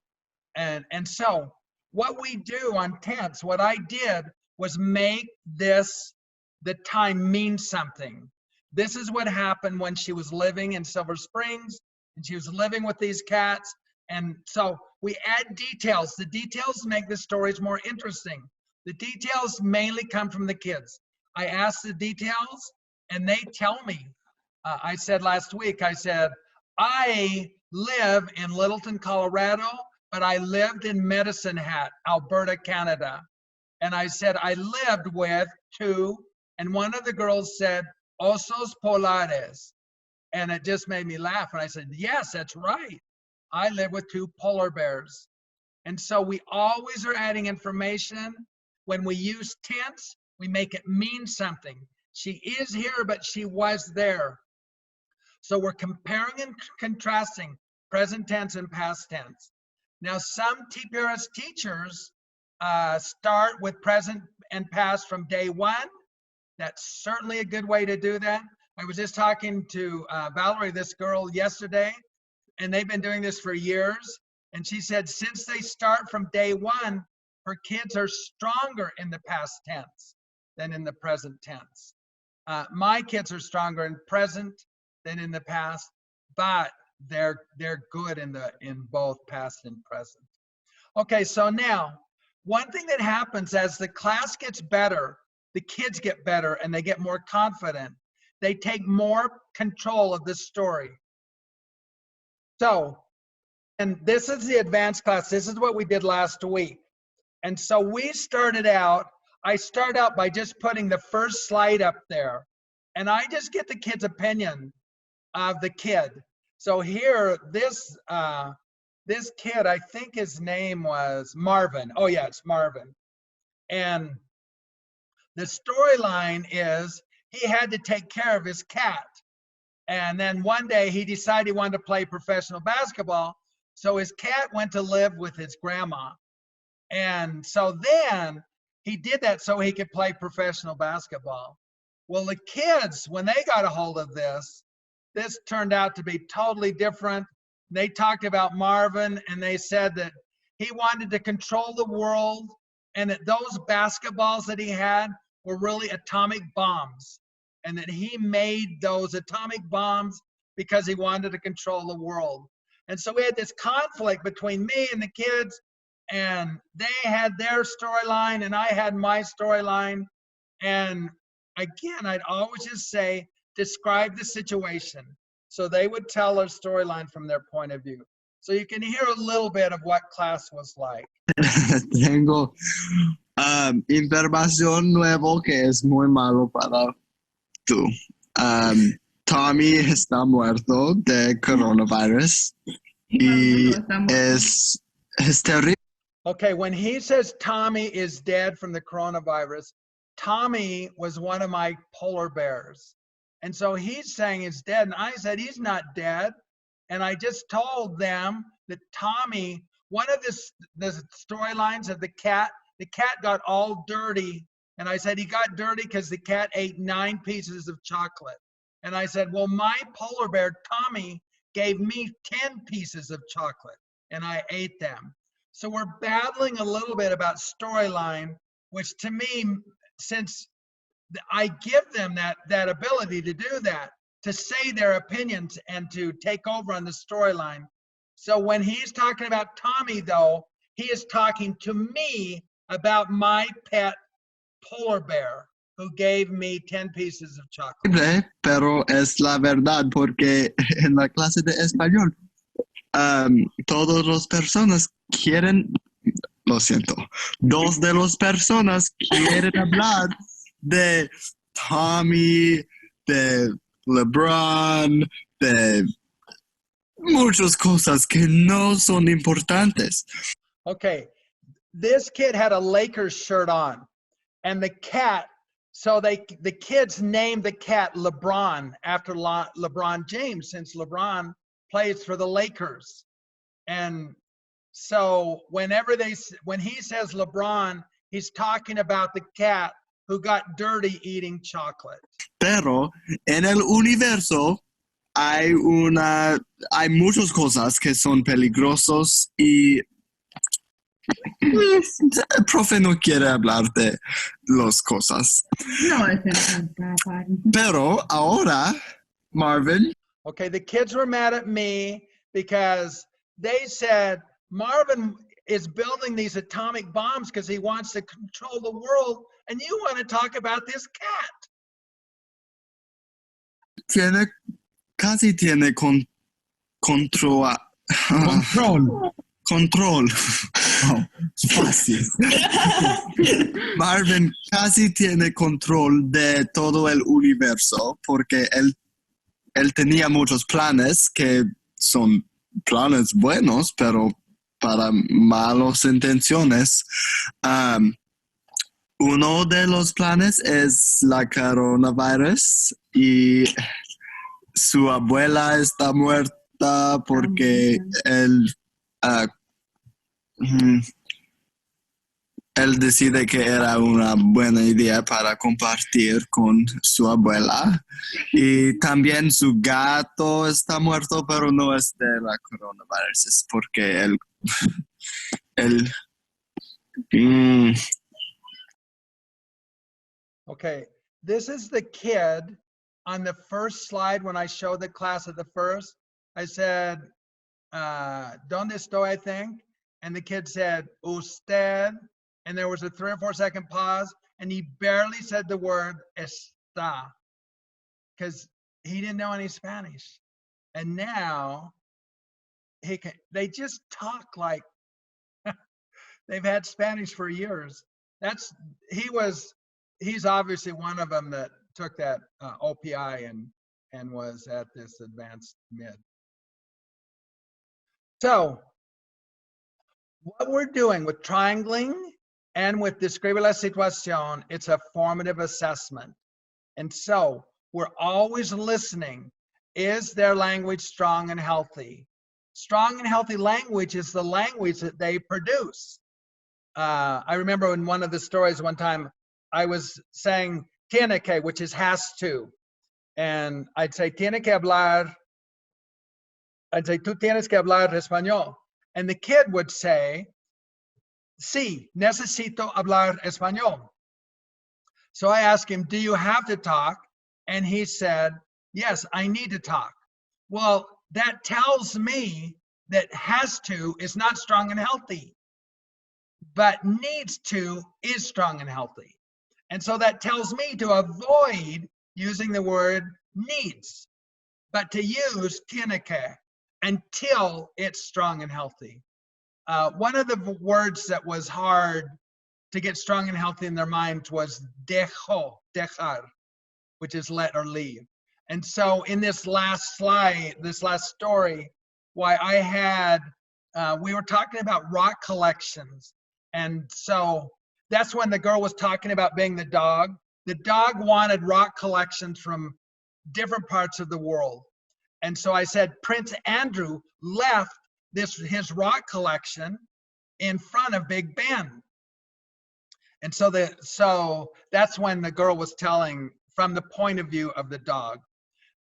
And so what we do on tense, what I did was make the time mean something. This is what happened when she was living in Silver Springs, and she was living with these cats. And so we add details. The details make the stories more interesting. The details mainly come from the kids. I ask the details, and they tell me. I said last week, I said, I live in Littleton, Colorado, but I lived in Medicine Hat, Alberta, Canada. And I said, I lived with 2, and one of the girls said, osos polares. And it just made me laugh. And I said, yes, that's right. I live with 2 polar bears. And so we always are adding information. When we use tense, we make it mean something. She is here, but she was there. So we're comparing and contrasting present tense and past tense. Now, some TPRS teachers start with present and past from day 1. That's certainly a good way to do that. I was just talking to Valerie, this girl, yesterday, and they've been doing this for years. And she said since they start from day 1, her kids are stronger in the past tense than in the present tense. My kids are stronger in present than in the past, but they're good in both past and present. Okay, so now one thing that happens as the class gets better, the kids get better and they get more confident. They take more control of the story. So, and this is the advanced class. This is what we did last week. And so we started out, I start out by just putting the first slide up there. And I just get the kid's opinion of the kid. So here, this kid, I think his name was Marvin. Oh yeah, it's Marvin. And the storyline is he had to take care of his cat. And then one day he decided he wanted to play professional basketball. So his cat went to live with his grandma. And so then he did that so he could play professional basketball. Well, the kids, when they got a hold of this turned out to be totally different. They talked about Marvin and they said that he wanted to control the world and that those basketballs that he had were really atomic bombs and that he made those atomic bombs because he wanted to control the world. And so we had this conflict between me and the kids, and they had their storyline and I had my storyline. And again, I'd always just say, describe the situation. So they would tell their storyline from their point of view. So you can hear a little bit of what class was like. Tengo información nueva que es muy malo para tú. Tommy está muerto de coronavirus y es terrible Okay, when he says Tommy is dead from the coronavirus, Tommy was one of my polar bears. And so he's saying he's dead. And I said, he's not dead. And I just told them that Tommy, one of the storylines of the cat got all dirty. And I said, he got dirty because the cat ate 9 pieces of chocolate. And I said, well, my polar bear, Tommy, gave me 10 pieces of chocolate and I ate them. So we're battling a little bit about storyline, which to me, since I give them that ability to do that, to say their opinions and to take over on the storyline. So when he's talking about Tommy, though, he is talking to me about my pet polar bear who gave me 10 pieces of chocolate. Pero es la verdad porque en la clase de español todas las personas quieren, lo siento, 2 de las personas quieren hablar de Tommy, de LeBron, de muchas cosas que no son importantes. Okay, this kid had a Lakers shirt on, and the cat, so the kids named the cat LeBron after LeBron James, since LeBron plays for the Lakers. And so when he says LeBron, he's talking about the cat who got dirty eating chocolate. Pero en el universo hay muchas cosas que son peligrosos y el profe no quiere hablar de las cosas. No, Pero ahora, Marvin. Okay, the kids were mad at me because they said Marvin is building these atomic bombs because he wants to control the world, and you want to talk about this cat. Casi tiene control. Control. Oh, fácil. Marvin casi tiene control de todo el universo porque él tenía muchos planes que son planes buenos, pero para malas intenciones. Uno de los planes es la coronavirus y su abuela está muerta porque él decide que era una buena idea para compartir con su abuela. Y también su gato está muerto, pero no es de la coronavirus, es porque él Okay, this is the kid on the first slide when I showed the class at the first. I said, ¿Dónde estoy, I think? And the kid said, usted. And there was a 3 or 4 second pause, and he barely said the word está because he didn't know any Spanish. And now they just talk like they've had Spanish for years. He's obviously one of them that took that OPI and was at this advanced mid. So what we're doing with triangling and with Describe la situación, it's a formative assessment. And so we're always listening. Is their language strong and healthy? Strong and healthy language is the language that they produce. I remember in one of the stories one time, I was saying tiene que, which is has to. And I'd say, tiene que hablar. I'd say, tú tienes que hablar español. And the kid would say, sí, necesito hablar español. So I asked him, do you have to talk? And he said, yes, I need to talk. Well, that tells me that has to is not strong and healthy, but needs to is strong and healthy. And so that tells me to avoid using the word needs, but to use tiene que until it's strong and healthy. One of the words that was hard to get strong and healthy in their minds was dejar, which is let or leave. And so in this last slide, this last story, why I had, we were talking about rock collections And so that's when the girl was talking about being the dog. The dog wanted rock collections from different parts of the world. And so I said, Prince Andrew left his rock collection in front of Big Ben. And so that's when the girl was telling from the point of view of the dog.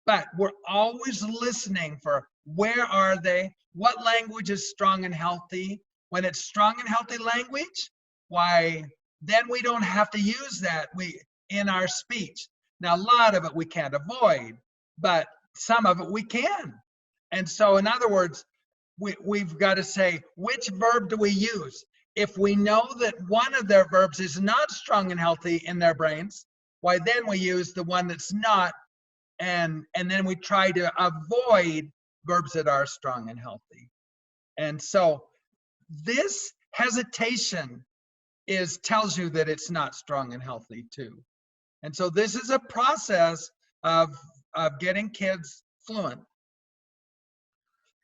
But we're always listening for where are they? What language is strong and healthy? When it's strong and healthy language, why, then we don't have to use that in our speech. Now, a lot of it we can't avoid, but some of it we can. And so, in other words, we've got to say, which verb do we use? If we know that one of their verbs is not strong and healthy in their brains, why then we use the one that's not, and then we try to avoid verbs that are strong and healthy. And so this hesitation tells you that it's not strong and healthy too. And so this is a process of getting kids fluent.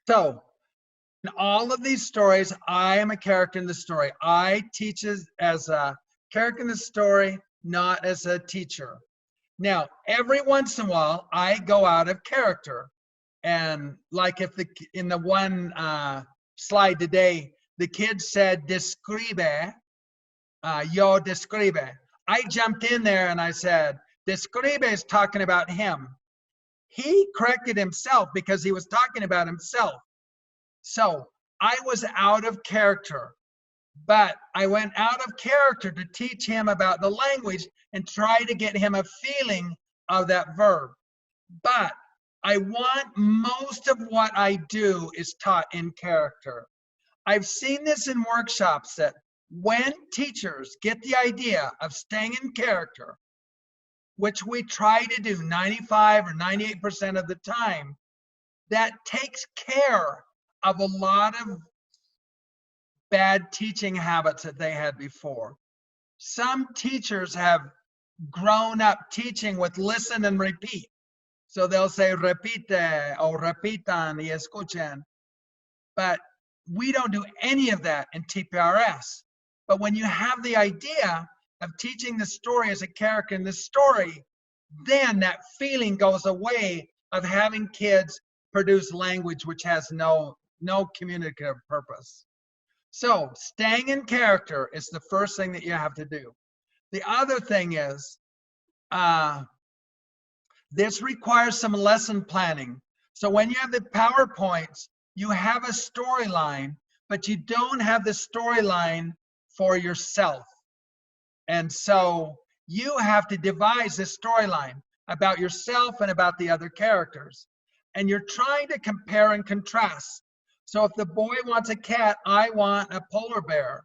So in all of these stories, I am a character in the story. I teach as a character in the story, not as a teacher. Now, every once in a while, I go out of character. And like in the one slide today, the kid said, describe, yo describe. I jumped in there and I said, describe is talking about him. He corrected himself because he was talking about himself. So I was out of character, but I went out of character to teach him about the language and try to get him a feeling of that verb. But I want most of what I do is taught in character. I've seen this in workshops that when teachers get the idea of staying in character, which we try to do 95 or 98% of the time, that takes care of a lot of bad teaching habits that they had before. Some teachers have grown up teaching with listen and repeat. So they'll say repite or repitan y escuchen. But we don't do any of that in TPRS. But when you have the idea of teaching the story as a character in the story, then that feeling goes away of having kids produce language which has no communicative purpose. So staying in character is the first thing that you have to do. The other thing is, this requires some lesson planning. So when you have the PowerPoints, you have a storyline, but you don't have the storyline for yourself. And so you have to devise a storyline about yourself and about the other characters. And you're trying to compare and contrast. So if the boy wants a cat, I want a polar bear.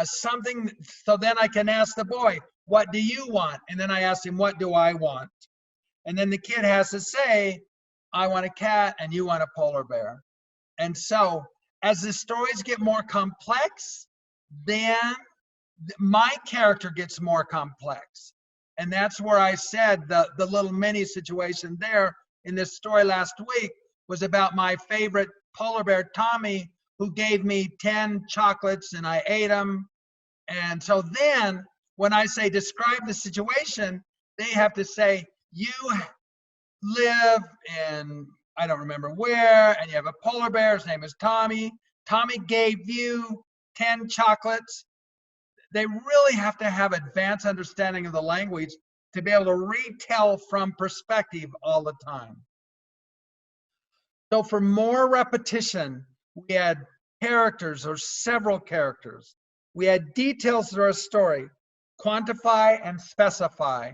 Something, so then I can ask the boy, what do you want? And then I ask him, what do I want? And then the kid has to say, I want a cat and you want a polar bear. And so as the stories get more complex, then my character gets more complex. And that's where I said the little mini situation there in this story last week was about my favorite polar bear, Tommy, who gave me 10 chocolates and I ate them. And so then when I say describe the situation, they have to say, you live in, I don't remember where, and you have a polar bear, his name is Tommy. Tommy gave you 10 chocolates. They really have to have advanced understanding of the language to be able to retell from perspective all the time. So for more repetition, we had characters or several characters. We had details to our story, quantify and specify.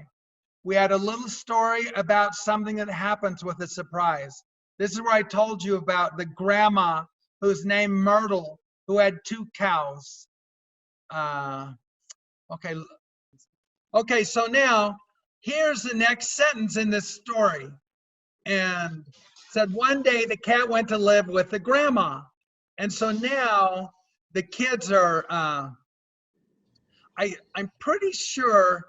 We had a little story about something that happens with a surprise. This is where I told you about the grandma who's named Myrtle, who had 2 cows. Okay, so now here's the next sentence in this story. And said one day the cat went to live with the grandma. And so now the kids are, I'm pretty sure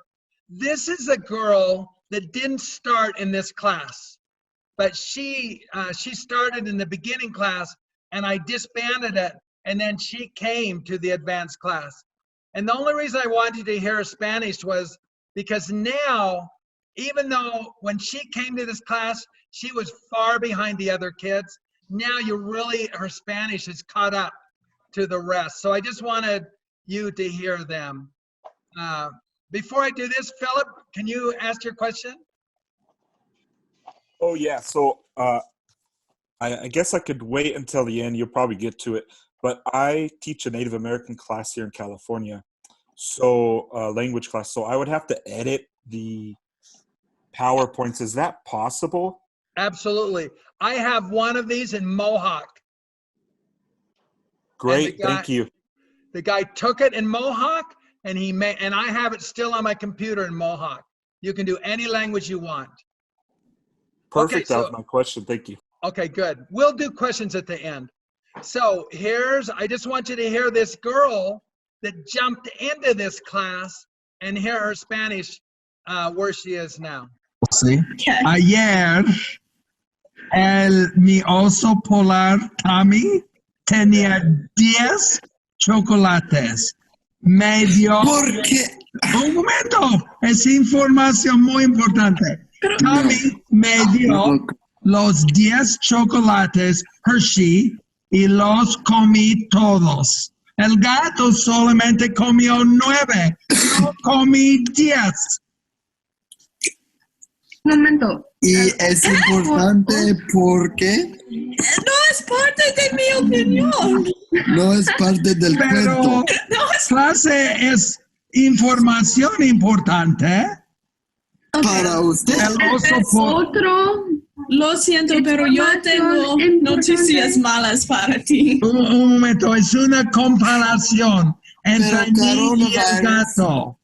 this is a girl that didn't start in this class, but she started in the beginning class and I disbanded it, and then she came to the advanced class. And the only reason I wanted you to hear her Spanish was because now, even though when she came to this class, she was far behind the other kids, now her Spanish is caught up to the rest. So I just wanted you to hear them. Before I do this, Philip, can you ask your question? Oh, yeah. So I guess I could wait until the end. You'll probably get to it. But I teach a Native American class here in California, so language class. So I would have to edit the PowerPoints. Is that possible? Absolutely. I have one of these in Mohawk. Great, thank you. The guy took it in Mohawk, and I have it still on my computer in Mohawk. You can do any language you want. Perfect. Okay, that was my question. Thank you. Okay, good. We'll do questions at the end. So I just want you to hear this girl that jumped into this class and hear her Spanish where she is now. Sí. Ayer, mi oso polar Tommy tenía 10 chocolates. Me dio... ¿Por qué? Un momento, es información muy importante. Tommy me dio los 10 chocolates Hershey y los comí todos. El gato solamente comió 9. Yo comí 10. Un momento. Y es importante porque No es parte de mi opinión. no es parte del Pero cuento. clase es información importante. Para usted. El oso polar. Otro. Lo siento, pero yo tengo noticias malas para ti. Un momento, es una comparación entre Pero mí y el gato.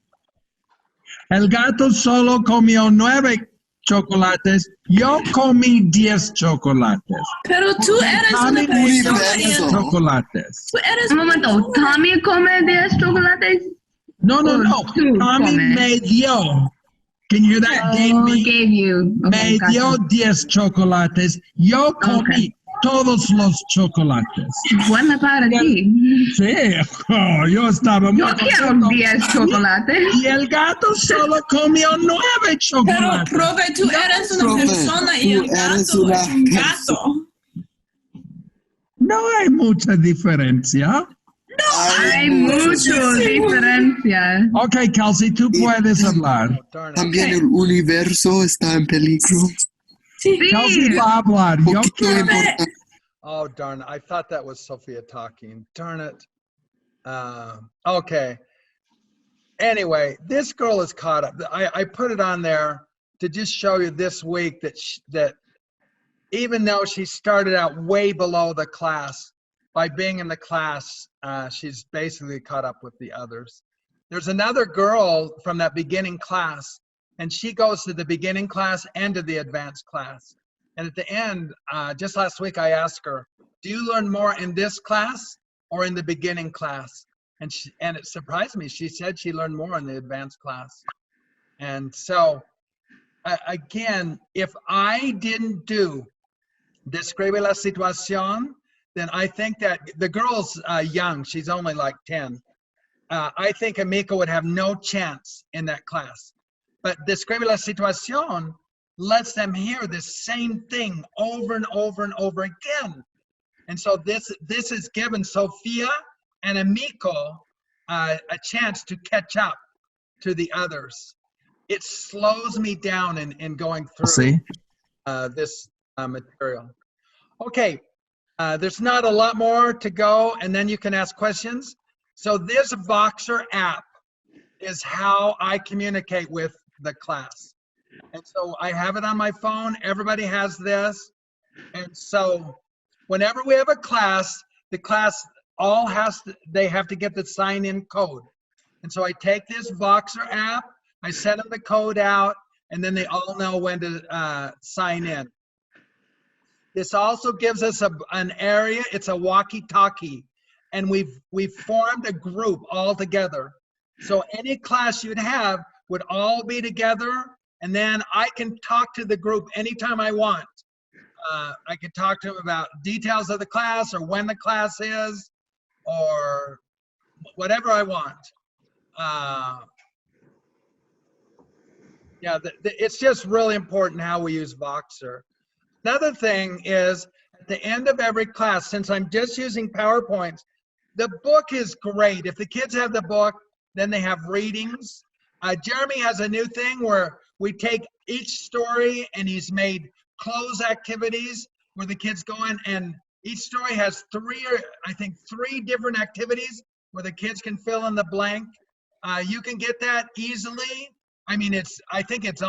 El gato solo comió 9 chocolates, yo comí 10 chocolates. Pero tú eres una persona. Chocolates. Tú eres Un momento. ¿Tommy come 10 chocolates? No. Tú Tommy come. me dio. Can you hear that? Gave you. Me dio 10 chocolates. Yo comí todos los chocolates. Buena para ti. Sí, yo estaba muy Yo quiero contento. 10 chocolates. Y el gato solo comió 9 Pero, chocolates. profe, tú eres una Profe, persona y el tú eres gato una es un gato. No hay mucha diferencia. Hay mucha diferencia. Ok, Kelsey, tú puedes hablar. Darn it. También el universo está en peligro. Sí. Kelsey va a hablar. Yo Poquito quiero... importante. Oh, darn it. I thought that was Sophia talking. Darn it. Okay. Anyway, this girl is caught up. I put it on there to just show you this week that even though she started out way below the class, by being in the class, she's basically caught up with the others. There's another girl from that beginning class, and she goes to the beginning class and to the advanced class. And at the end, just last week, I asked her, do you learn more in this class or in the beginning class? And it surprised me. She said she learned more in the advanced class. And so, again, if I didn't do Describe la situación, then I think that the girl's young. She's only like 10. I think Amika would have no chance in that class. But Describe la situación lets them hear the same thing over and over and over again. And so this has given Sophia and Amiko a chance to catch up to the others. It slows me down in going through this material. Okay, there's not a lot more to go, and then you can ask questions. So this Voxer app is how I communicate with the class. And so I have it on my phone. Everybody has this. And so whenever we have a class, the class they have to get the sign-in code. And so I take this Voxer app, I send them the code out, and then they all know when to sign in. This also gives us an area. It's a walkie-talkie, and we've formed a group all together. So any class you'd have would all be together, and then I can talk to the group anytime I want. I can talk to them about details of the class or when the class is or whatever I want. Yeah, it's just really important how we use Voxer. Another thing is at the end of every class, since I'm just using PowerPoints, the book is great. If the kids have the book, then they have readings. Jeremy has a new thing where we take each story and he's made close activities where the kids go in, and each story has three different activities where the kids can fill in the blank. You can get that easily. I mean, I think it's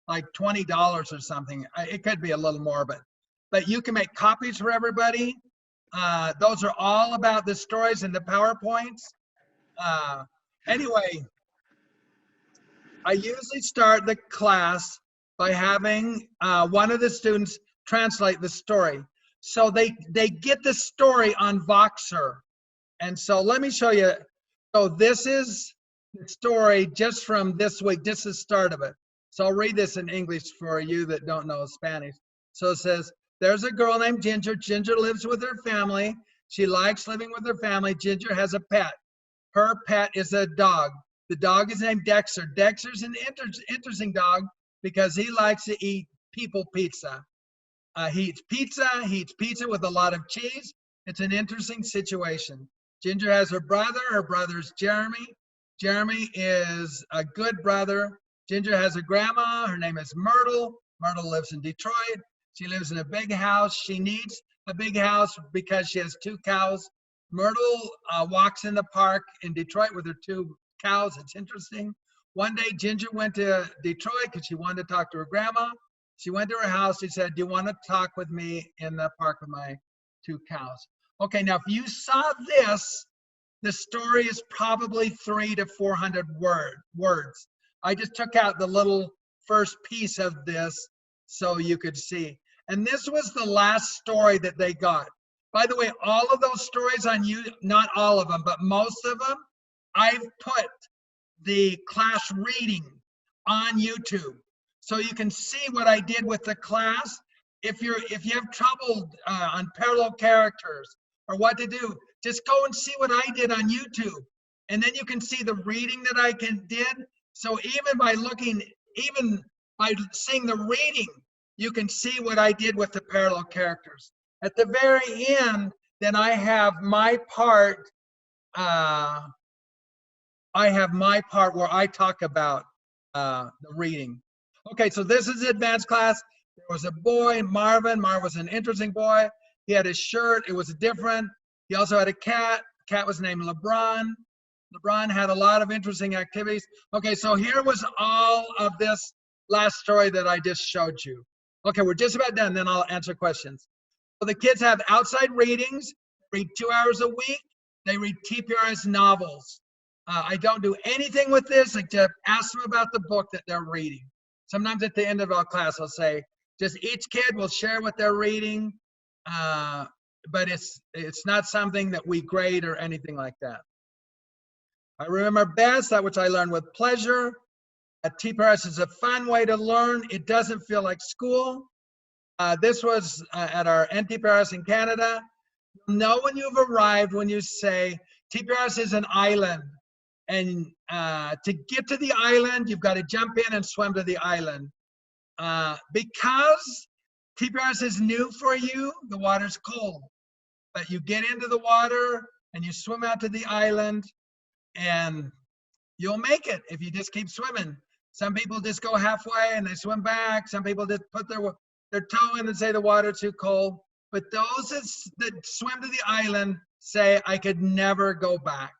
like $20 or something. It could be a little more, but you can make copies for everybody. Those are all about the stories and the PowerPoints. Anyway, I usually start the class by having one of the students translate the story. So they get the story on Voxer. And so let me show you. So this is the story just from this week, just the start of it. So I'll read this in English for you that don't know Spanish. So it says, there's a girl named Ginger. Ginger lives with her family. She likes living with her family. Ginger has a pet. Her pet is a dog. The dog is named Dexter. Dexter's an interesting dog because he likes to eat people pizza. He eats pizza with a lot of cheese. It's an interesting situation. Ginger has her brother. Her brother's Jeremy. Jeremy is a good brother. Ginger has a grandma. Her name is Myrtle. Myrtle lives in Detroit. She lives in a big house. She needs a big house because she has 2 cows. Myrtle walks in the park in Detroit with her 2 cows. It's interesting. One day, Ginger went to Detroit because she wanted to talk to her grandma. She went to her house. She said, do you want to talk with me in the park with my 2 cows? Okay, now if you saw this, the story is probably 300 to 400 words. I just took out the little first piece of this so you could see. And this was the last story that they got. By the way, all of those stories on you, not all of them, but most of them, I've put the class reading on YouTube. So you can see what I did with the class. If you have trouble on parallel characters or what to do, just go and see what I did on YouTube. And then you can see the reading that I did. So even by seeing the reading, you can see what I did with the parallel characters. At the very end, then I have my part. I have my part where I talk about the reading. Okay, so this is the advanced class. There was a boy, Marvin. Marvin was an interesting boy. He had his shirt. It was different. He also had a cat. Cat was named LeBron. LeBron had a lot of interesting activities. Okay, so here was all of this last story that I just showed you. Okay, we're just about done, then I'll answer questions. So the kids have outside readings, read 2 hours a week. They read TPRS novels. I don't do anything with this except ask them about the book that they're reading. Sometimes at the end of our class, I'll say, just each kid will share what they're reading, but it's not something that we grade or anything like that. I remember best that which I learned with pleasure. TPRS is a fun way to learn. It doesn't feel like school. This was at our NTPRS in Canada. You'll know when you've arrived when you say TPRS is an island. And to get to the island, you've got to jump in and swim to the island. Because TPRS is new for you, the water's cold. But you get into the water and you swim out to the island and you'll make it if you just keep swimming. Some people just go halfway and they swim back. Some people just put their toe in and say the water's too cold. But those that swim to the island say, I could never go back.